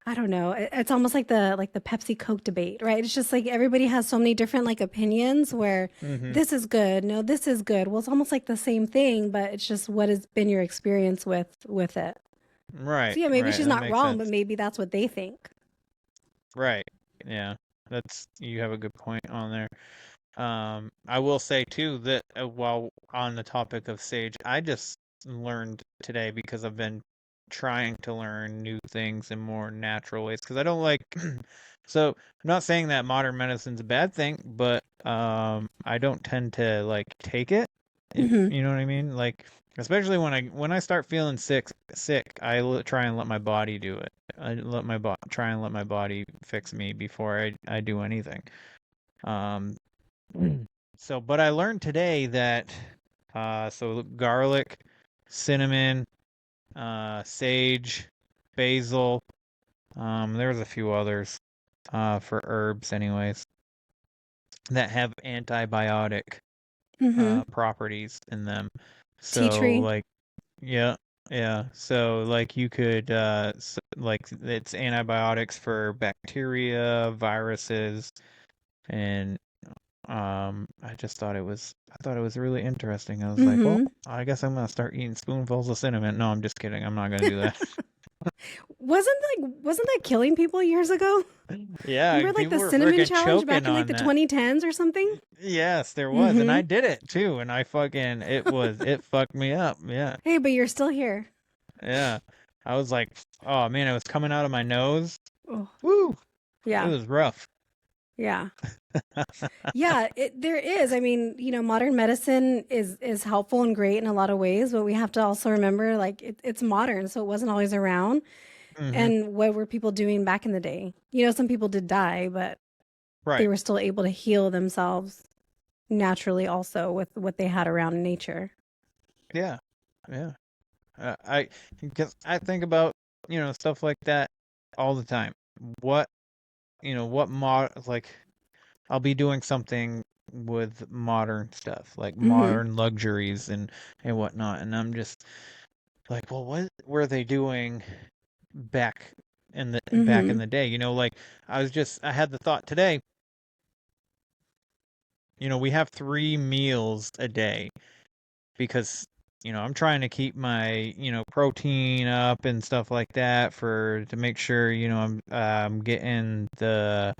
I don't know. It's almost like the Pepsi Coke debate, right? It's just like everybody has so many different like opinions where this is good, no, this is good. Well, it's almost like the same thing, but it's just what has been your experience with it. Right. So yeah, maybe right, she's that not makes wrong, sense. but maybe that's what they think. Right. Yeah. You have a good point on there. I will say too that while on the topic of sage, I just learned today because I've been trying to learn new things in more natural ways because I don't like so I'm not saying that modern medicine's a bad thing, but I don't tend to like take it. You know what I mean? Like especially when I start feeling sick, I try and let my body do it. Try and let my body fix me before I do anything. So, but I learned today that so garlic, cinnamon, sage, basil. There's a few others for herbs, anyways, that have antibiotic properties in them. Tea So, tree. like, yeah. So, like, you could like it's antibiotics for bacteria, viruses, and I thought it was really interesting. I was like, well, I guess I'm gonna start eating spoonfuls of cinnamon. No, I'm just kidding. I'm not gonna do that. Wasn't that killing people years ago? Yeah, Remember like people the were cinnamon freaking challenge back choking in like on the that. 2010s or something? Yes, there was, and I did it too, and it fucked me up. Yeah, Hey, but you're still here. yeah. I was like, oh man, it was coming out of my nose. Oh. Woo! Yeah. It was rough. Yeah. Yeah, there is. I mean, you know, modern medicine is helpful and great in a lot of ways, but we have to also remember like it's modern, so it wasn't always around. And what were people doing back in the day? You know, some people did die, but they were still able to heal themselves naturally also with what they had around in nature. Yeah. Because I think about, you know, stuff like that all the time. Like I'll be doing something with modern stuff, like modern luxuries and whatnot, and I'm just like, well, what were they doing back in the day? You know, like I had the thought today, you know, we have 3 meals a day because, you know, I'm trying to keep my, you know, protein up and stuff like that to make sure, you know, I'm getting the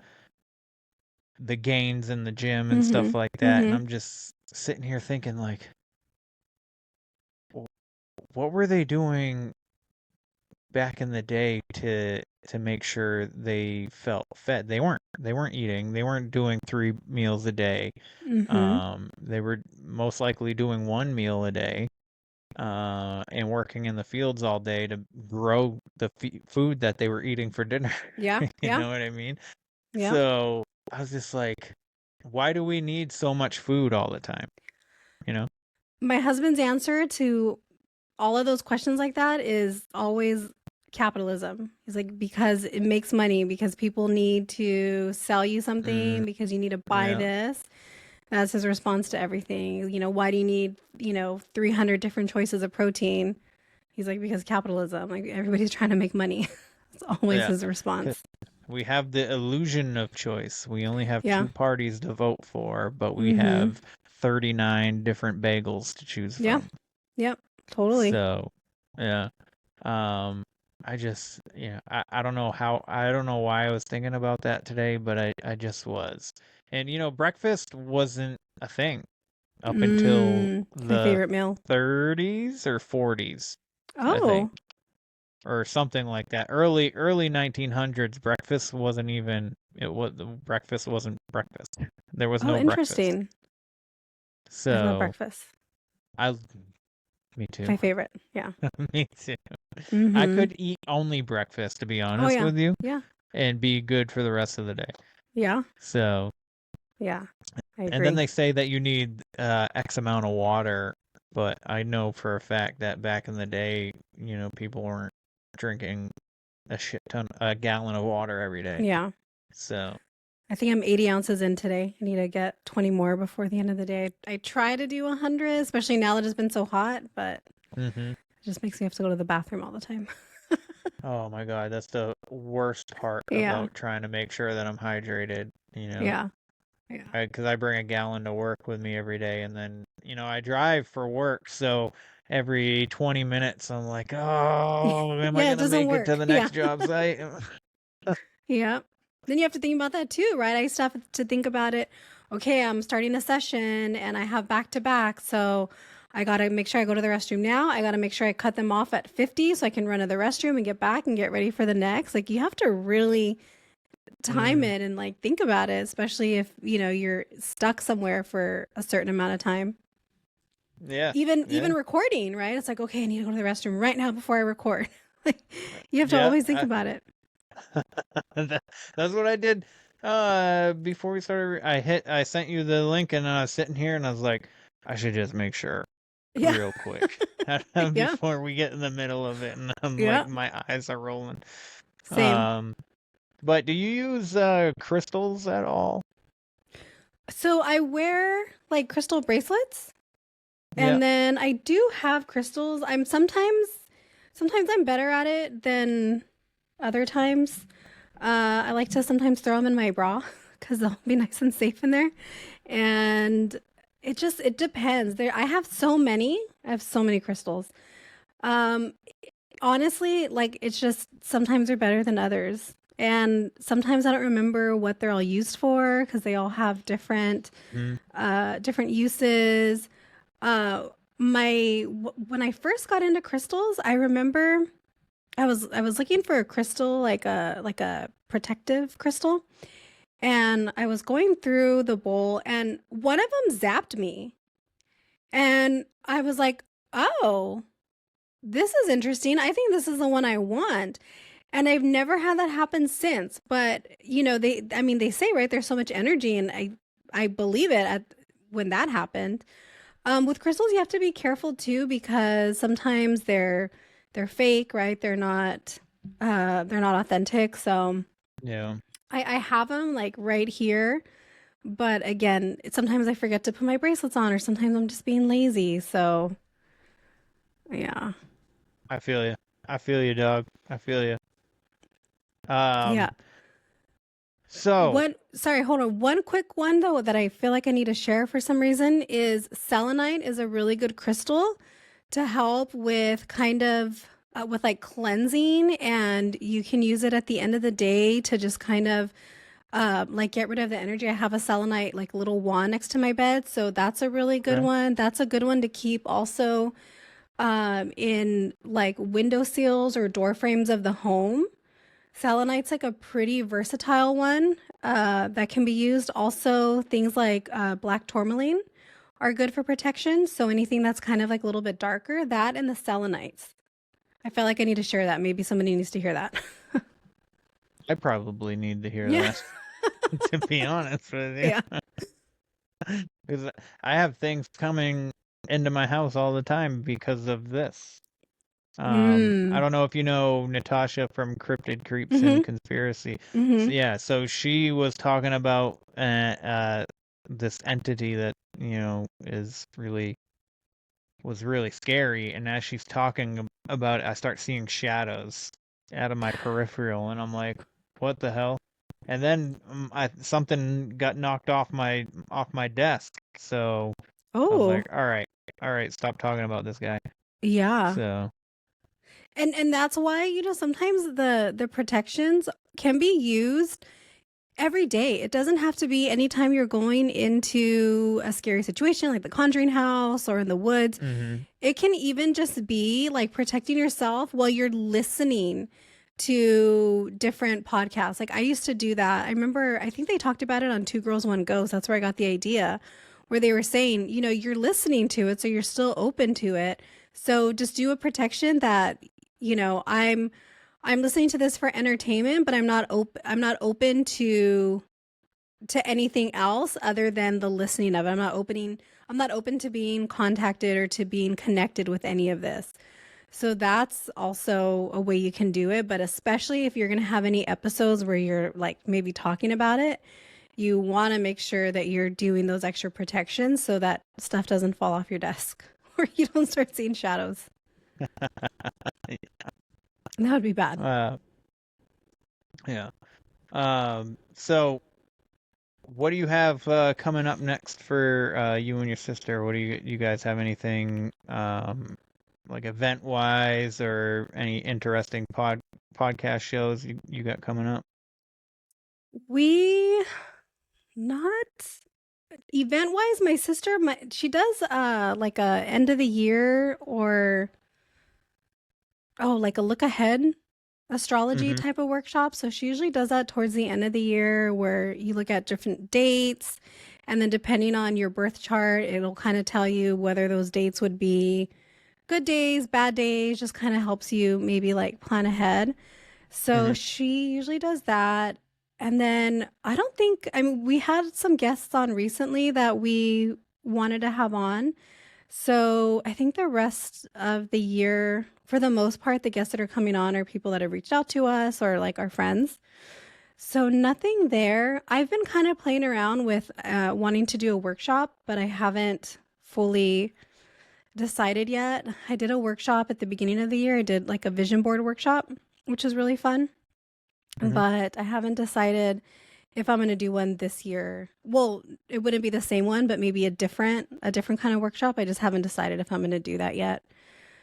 gains in the gym and stuff like that. And I'm just sitting here thinking like, what were they doing back in the day to make sure they felt fed? They weren't eating. They weren't doing 3 meals a day. They were most likely doing 1 meal a day. And working in the fields all day to grow the food that they were eating for dinner. Yeah. You know what I mean? Yeah. So I was just like, why do we need so much food all the time? You know? My husband's answer to all of those questions like that is always capitalism. He's like, because it makes money, because people need to sell you something, because you need to buy this. That's his response to everything. You know, why do you need, you know, 300 different choices of protein? He's like, because capitalism, like everybody's trying to make money. That's always his response. We have the illusion of choice. We only have Yeah. 2 parties to vote for, but we have 39 different bagels to choose from. Yeah. Yep. Totally. So, yeah. I just, I don't know I don't know why I was thinking about that today, but I just was. And, breakfast wasn't a thing up until my favorite meal. 30s or 40s, I Oh. think. Or something like that. Early 1900s, breakfast wasn't even, breakfast wasn't breakfast. There was no interesting. breakfast. So, I love breakfast. Me too. My favorite. Yeah. Me too. I could eat only breakfast, to be honest with you. Yeah. And be good for the rest of the day. Yeah. So. Yeah. I agree. And then they say that you need X amount of water, but I know for a fact that back in the day, people weren't drinking a gallon of water every day. Yeah. So. I think I'm 80 ounces in today. I need to get 20 more before the end of the day. I try to do 100, especially now that it's been so hot, but it just makes me have to go to the bathroom all the time. Oh my God, that's the worst part about trying to make sure that I'm hydrated, Yeah. Because I bring a gallon to work with me every day, and then, I drive for work, so every 20 minutes I'm like, oh, am I going to make it to the next job site? Yeah. Then you have to think about that too, right? I used to have to think about it. Okay, I'm starting a session and I have back-to-back, so I got to make sure I go to the restroom now. I got to make sure I cut them off at 50 so I can run to the restroom and get back and get ready for the next. Like, you have to really time it and like think about it, especially if, you're stuck somewhere for a certain amount of time. Yeah. Even recording, right? It's like, okay, I need to go to the restroom right now before I record. Like, you have to always think about it. That's what I did before we started. I sent you the link, and I was sitting here and I was like, I should just make sure real quick before we get in the middle of it, and I'm like, my eyes are rolling. Same. But do you use crystals at all? So I wear like crystal bracelets, and then I do have crystals. I'm sometimes I'm better at it than other times. I like to sometimes throw them in my bra because they'll be nice and safe in there. And it depends. I have so many crystals. Honestly, like, it's just sometimes they're better than others. And sometimes I don't remember what they're all used for because they all have different uses. When I first got into crystals, I remember I was looking for a crystal, like a protective crystal, and I was going through the bowl, and one of them zapped me, and I was like, "Oh, this is interesting. I think this is the one I want." And I've never had that happen since. But they say, right, there's so much energy, and I believe it when that happened. With crystals, you have to be careful too, because sometimes they're fake, right? They're not authentic. So yeah, I have them like right here, but again, sometimes I forget to put my bracelets on, or sometimes I'm just being lazy. So yeah, I feel you, dog. I feel you. Yeah. So sorry, hold on. One quick one though that I feel like I need to share for some reason is selenite is a really good crystal to help with kind of with like cleansing, and you can use it at the end of the day to just kind of like get rid of the energy. I have a selenite like little wand next to my bed, so that's a really good one. That's a good one to keep also in like window sills or door frames of the home. Selenite's like a pretty versatile one that can be used. Also, things like black tourmaline are good for protection. So anything that's kind of like a little bit darker, that and the selenites. I felt like I need to share that. Maybe somebody needs to hear that. I probably need to hear that, to be honest with you. Yeah. Because I have things coming into my house all the time because of this. I don't know if you know Natasha from Cryptid Creeps and Conspiracy. So she was talking about this entity that, is really was really scary. And as she's talking about it, I start seeing shadows out of my peripheral, and I'm like, what the hell? And then something got knocked off my desk. So I was like, all right, stop talking about this guy. Yeah. So And that's why, you know, sometimes the protections can be used every day. It doesn't have to be anytime you're going into a scary situation like the Conjuring house or in the woods. It can even just be like protecting yourself while you're listening to different podcasts. Like I used to do that. I remember, I think they talked about it on Two Girls, One Ghost. That's where I got the idea, where they were saying, you know, you're listening to it, so you're still open to it. So just do a protection that, you know, I'm listening to this for entertainment, but I'm not open to anything else other than the listening of it. I'm not open to being contacted or to being connected with any of this. So that's also a way you can do it. But especially if you're going to have any episodes where you're like maybe talking about it, you want to make sure that you're doing those extra protections so that stuff doesn't fall off your desk or you don't start seeing shadows. That would be bad. Yeah. So what do you have coming up next for you and your sister? What do you guys have anything like event wise or any interesting podcast shows you got coming up? We not event wise, my sister, she does like a end of the year or like a look ahead astrology type of workshop. So she usually does that towards the end of the year where you look at different dates, and then depending on your birth chart, it'll kind of tell you whether those dates would be good days, bad days, just kind of helps you maybe like plan ahead. So she usually does that. And then we had some guests on recently that we wanted to have on. So I think the rest of the year, for the most part, the guests that are coming on are people that have reached out to us or like our friends. So nothing there. I've been kind of playing around with wanting to do a workshop, but I haven't fully decided yet. I did a workshop at the beginning of the year. I did like a vision board workshop, which was really fun. But I haven't decided if I'm going to do one this year. Well, it wouldn't be the same one, but maybe a different kind of workshop. I just haven't decided if I'm going to do that yet.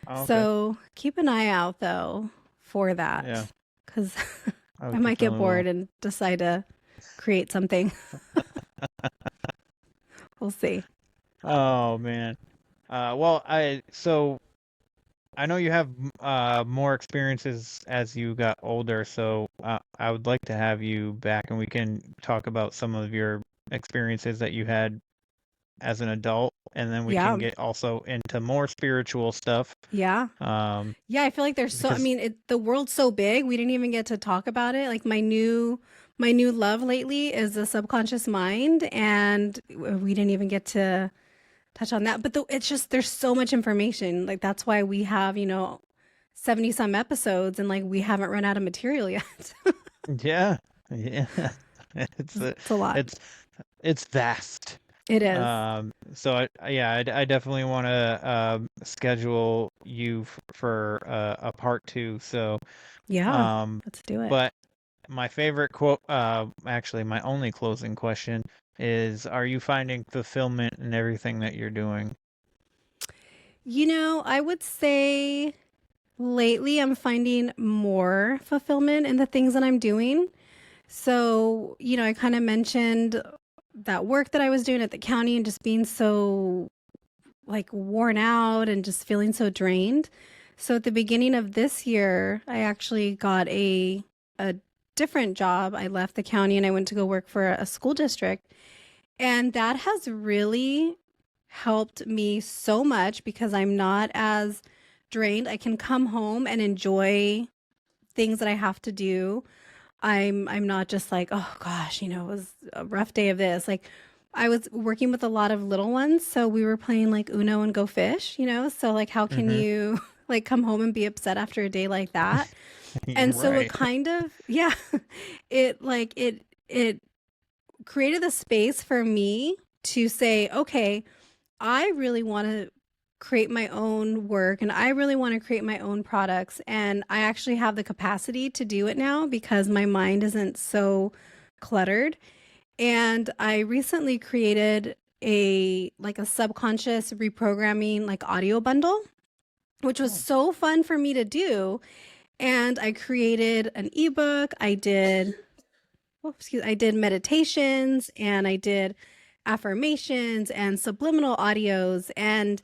Okay. So keep an eye out though for that. Yeah. Because I might get bored and decide to create something. We'll see. Oh man. I know you have more experiences as you got older, so I would like to have you back and we can talk about some of your experiences that you had as an adult, and then we can get also into more spiritual stuff. Yeah. I feel like there's the world's so big, we didn't even get to talk about it. Like my new love lately is the subconscious mind, and we didn't even get to touch on that. But it's just, there's so much information. Like that's why we have, 70 some episodes, and like we haven't run out of material yet. Yeah. It's a lot. It's vast. It is. So I definitely want to schedule you for a part 2. So let's do it. But my favorite quote, actually my only closing question is, are you finding fulfillment in everything that you're doing? I would say lately I'm finding more fulfillment in the things that I'm doing. So, I kind of mentioned that work that I was doing at the county and just being so like worn out and just feeling so drained. So at the beginning of this year, I actually got a different job. I left the county and I went to go work for a school district. And that has really helped me so much because I'm not as drained. I can come home and enjoy things that I have to do. I'm not just like, oh gosh, it was a rough day of this. Like I was working with a lot of little ones. So we were playing like Uno and Go Fish, so like how can you like come home and be upset after a day like that? And so it kind of, it created the space for me to say, okay, I really want to create my own work, and I really want to create my own products, and I actually have the capacity to do it now because my mind isn't so cluttered. And I recently created a subconscious reprogramming audio bundle, which was so fun for me to do. And I created an ebook. I did meditations, and I did affirmations and subliminal audios, and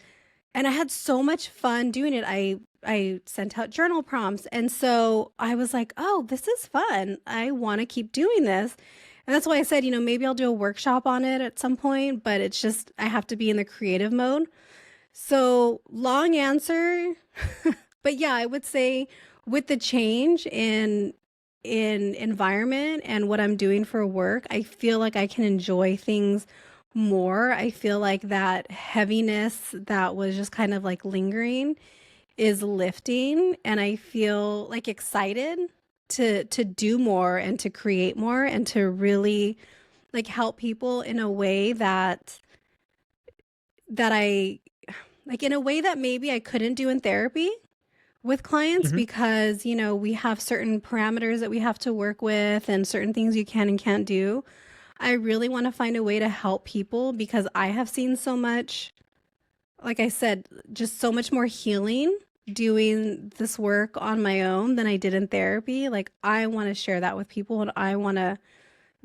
I had so much fun doing it. I sent out journal prompts, and so I was like, oh, this is fun. I want to keep doing this. And that's why I said, maybe I'll do a workshop on it at some point, but it's just I have to be in the creative mode. So long answer, but yeah, I would say with the change in environment and what I'm doing for work, I feel like I can enjoy things more. I feel like that heaviness that was just kind of lingering is lifting, and I feel excited to do more and to create more and to really help people in a way that I in a way that maybe I couldn't do in therapy with clients, because we have certain parameters that we have to work with and certain things you can and can't do. I really want to find a way to help people because I have seen so much, like I said, just so much more healing doing this work on my own than I did in therapy. I want to share that with people, and I want to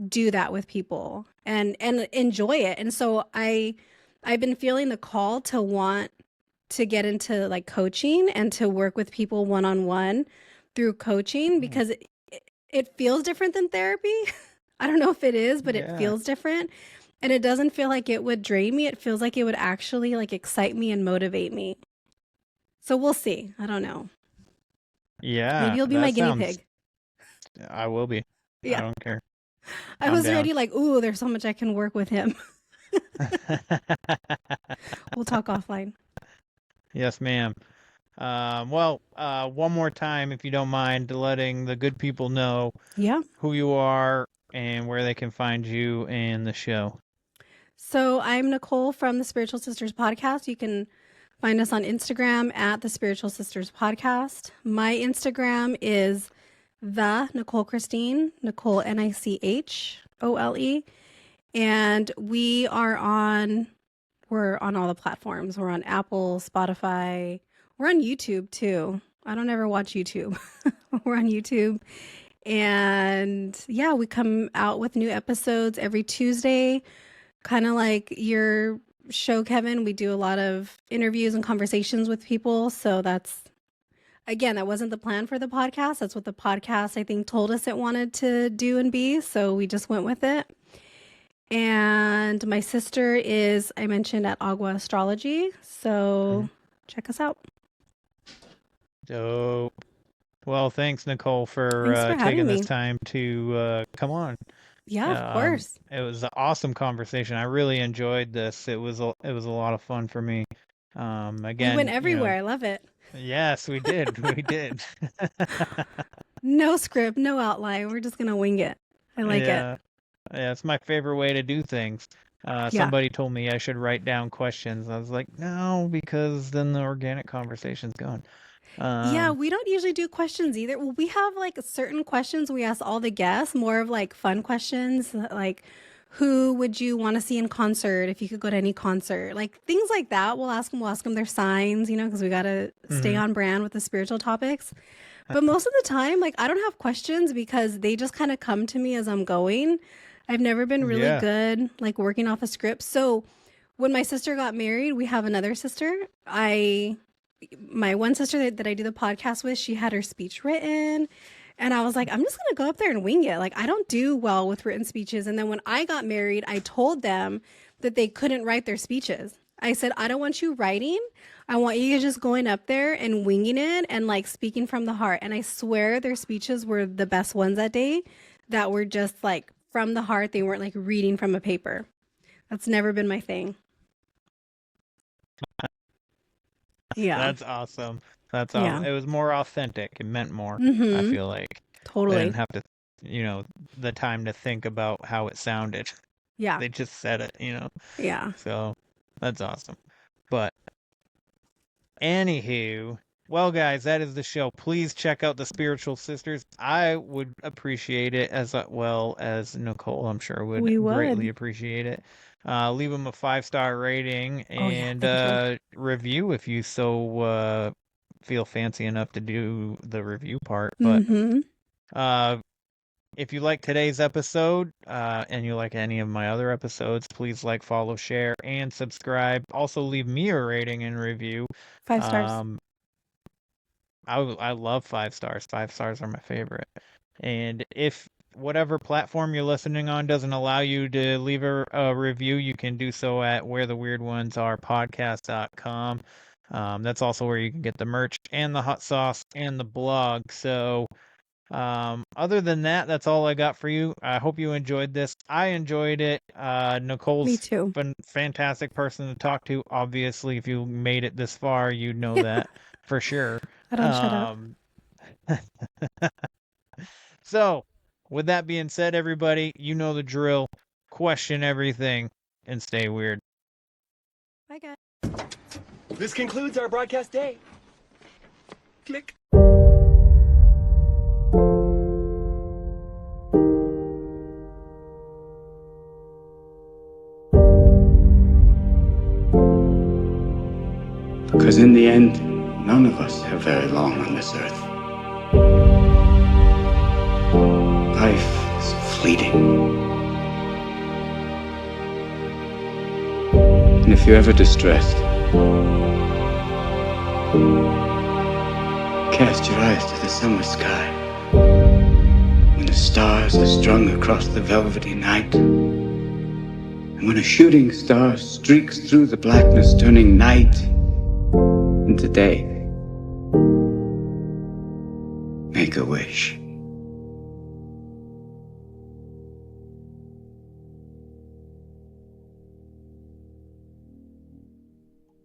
do that with people and enjoy it. And so I've been feeling the call to want to get into coaching and to work with people one-on-one through coaching, because it feels different than therapy. I don't know if it is, but it feels different. And it doesn't feel like it would drain me. It feels like it would actually excite me and motivate me. So we'll see. I don't know. Yeah. Maybe you'll be my guinea pig. I will be. Yeah. I don't care. I was already ooh, there's so much I can work with him. We'll talk offline. Yes, ma'am. Well, one more time, if you don't mind, letting the good people know who you are and where they can find you and the show. So I'm Nichole from the Spiritual Sisters Podcast. You can find us on Instagram at the Spiritual Sisters Podcast. My Instagram is the Nichole Christine, Nichole Nichole. And we're on all the platforms. We're on Apple, Spotify. We're on YouTube too. I don't ever watch YouTube. We're on YouTube. And yeah, we come out with new episodes every Tuesday. Kind of like your show, Kevin. We do a lot of interviews and conversations with people. So that wasn't the plan for the podcast. That's what the podcast, I think, told us it wanted to do and be. So we just went with it. And my sister is, I mentioned, at Agua Astrology. So check us out. Dope. Well, thanks, Nichole, for taking this time to come on. Yeah, of course. It was an awesome conversation. I really enjoyed this. It was a lot of fun for me. Again, we went everywhere. I love it. Yes, we did. We did. No script, no outline. We're just gonna wing it. I like it. Yeah, it's my favorite way to do things. Somebody told me I should write down questions. I was like, no, because then the organic conversation's gone. Yeah, we don't usually do questions either. Well, we have certain questions we ask all the guests, more of fun questions, like who would you want to see in concert if you could go to any concert, things like that. We'll ask them their signs, because we got to stay on brand with the spiritual topics. But most of the time, I don't have questions because they just kind of come to me as I'm going. I've never been really good working off a script. So when my sister got married, we have another sister. My one sister that I do the podcast with, she had her speech written, and I was like, I'm just gonna go up there and wing it. I don't do well with written speeches. And then when I got married, I told them that they couldn't write their speeches. I said, I don't want you writing. I want you just going up there and winging it and speaking from the heart. And I swear their speeches were the best ones that day, that were just from the heart. They weren't reading from a paper. That's never been my thing. Yeah. That's awesome. That's awesome. Yeah. It was more authentic. It meant more, I feel like. Totally. They didn't have to, the time to think about how it sounded. Yeah. They just said it, Yeah. So that's awesome. But Anywho, well, guys, that is the show. Please check out the Spiritual Sisters. I would appreciate it, as well as Nichole, I'm sure, would We would. greatly appreciate it. Leave them a 5-star rating and thank review if you so feel fancy enough to do the review part. But if you like today's episode and you like any of my other episodes, please like, follow, share, and subscribe. Also, leave me a rating and review. 5 stars. I love 5 stars. 5 stars are my favorite. And if whatever platform you're listening on doesn't allow you to leave a review, you can do so at wheretheweirdonесarepodcast.com. That's also where you can get the merch and the hot sauce and the blog. So other than that, that's all I got for you. I hope you enjoyed this. I enjoyed it. Nicole's been a fantastic person to talk to. Obviously, if you made it this far, you know that for sure. I don't shut up. So, with that being said, everybody, you know the drill. Question everything and stay weird. Bye, guys. This concludes our broadcast day. Click. Because in the end, none of us have very long on this earth. Life is fleeting. And if you're ever distressed, cast your eyes to the summer sky, when the stars are strung across the velvety night, and when a shooting star streaks through the blackness, turning night into day. Make a wish.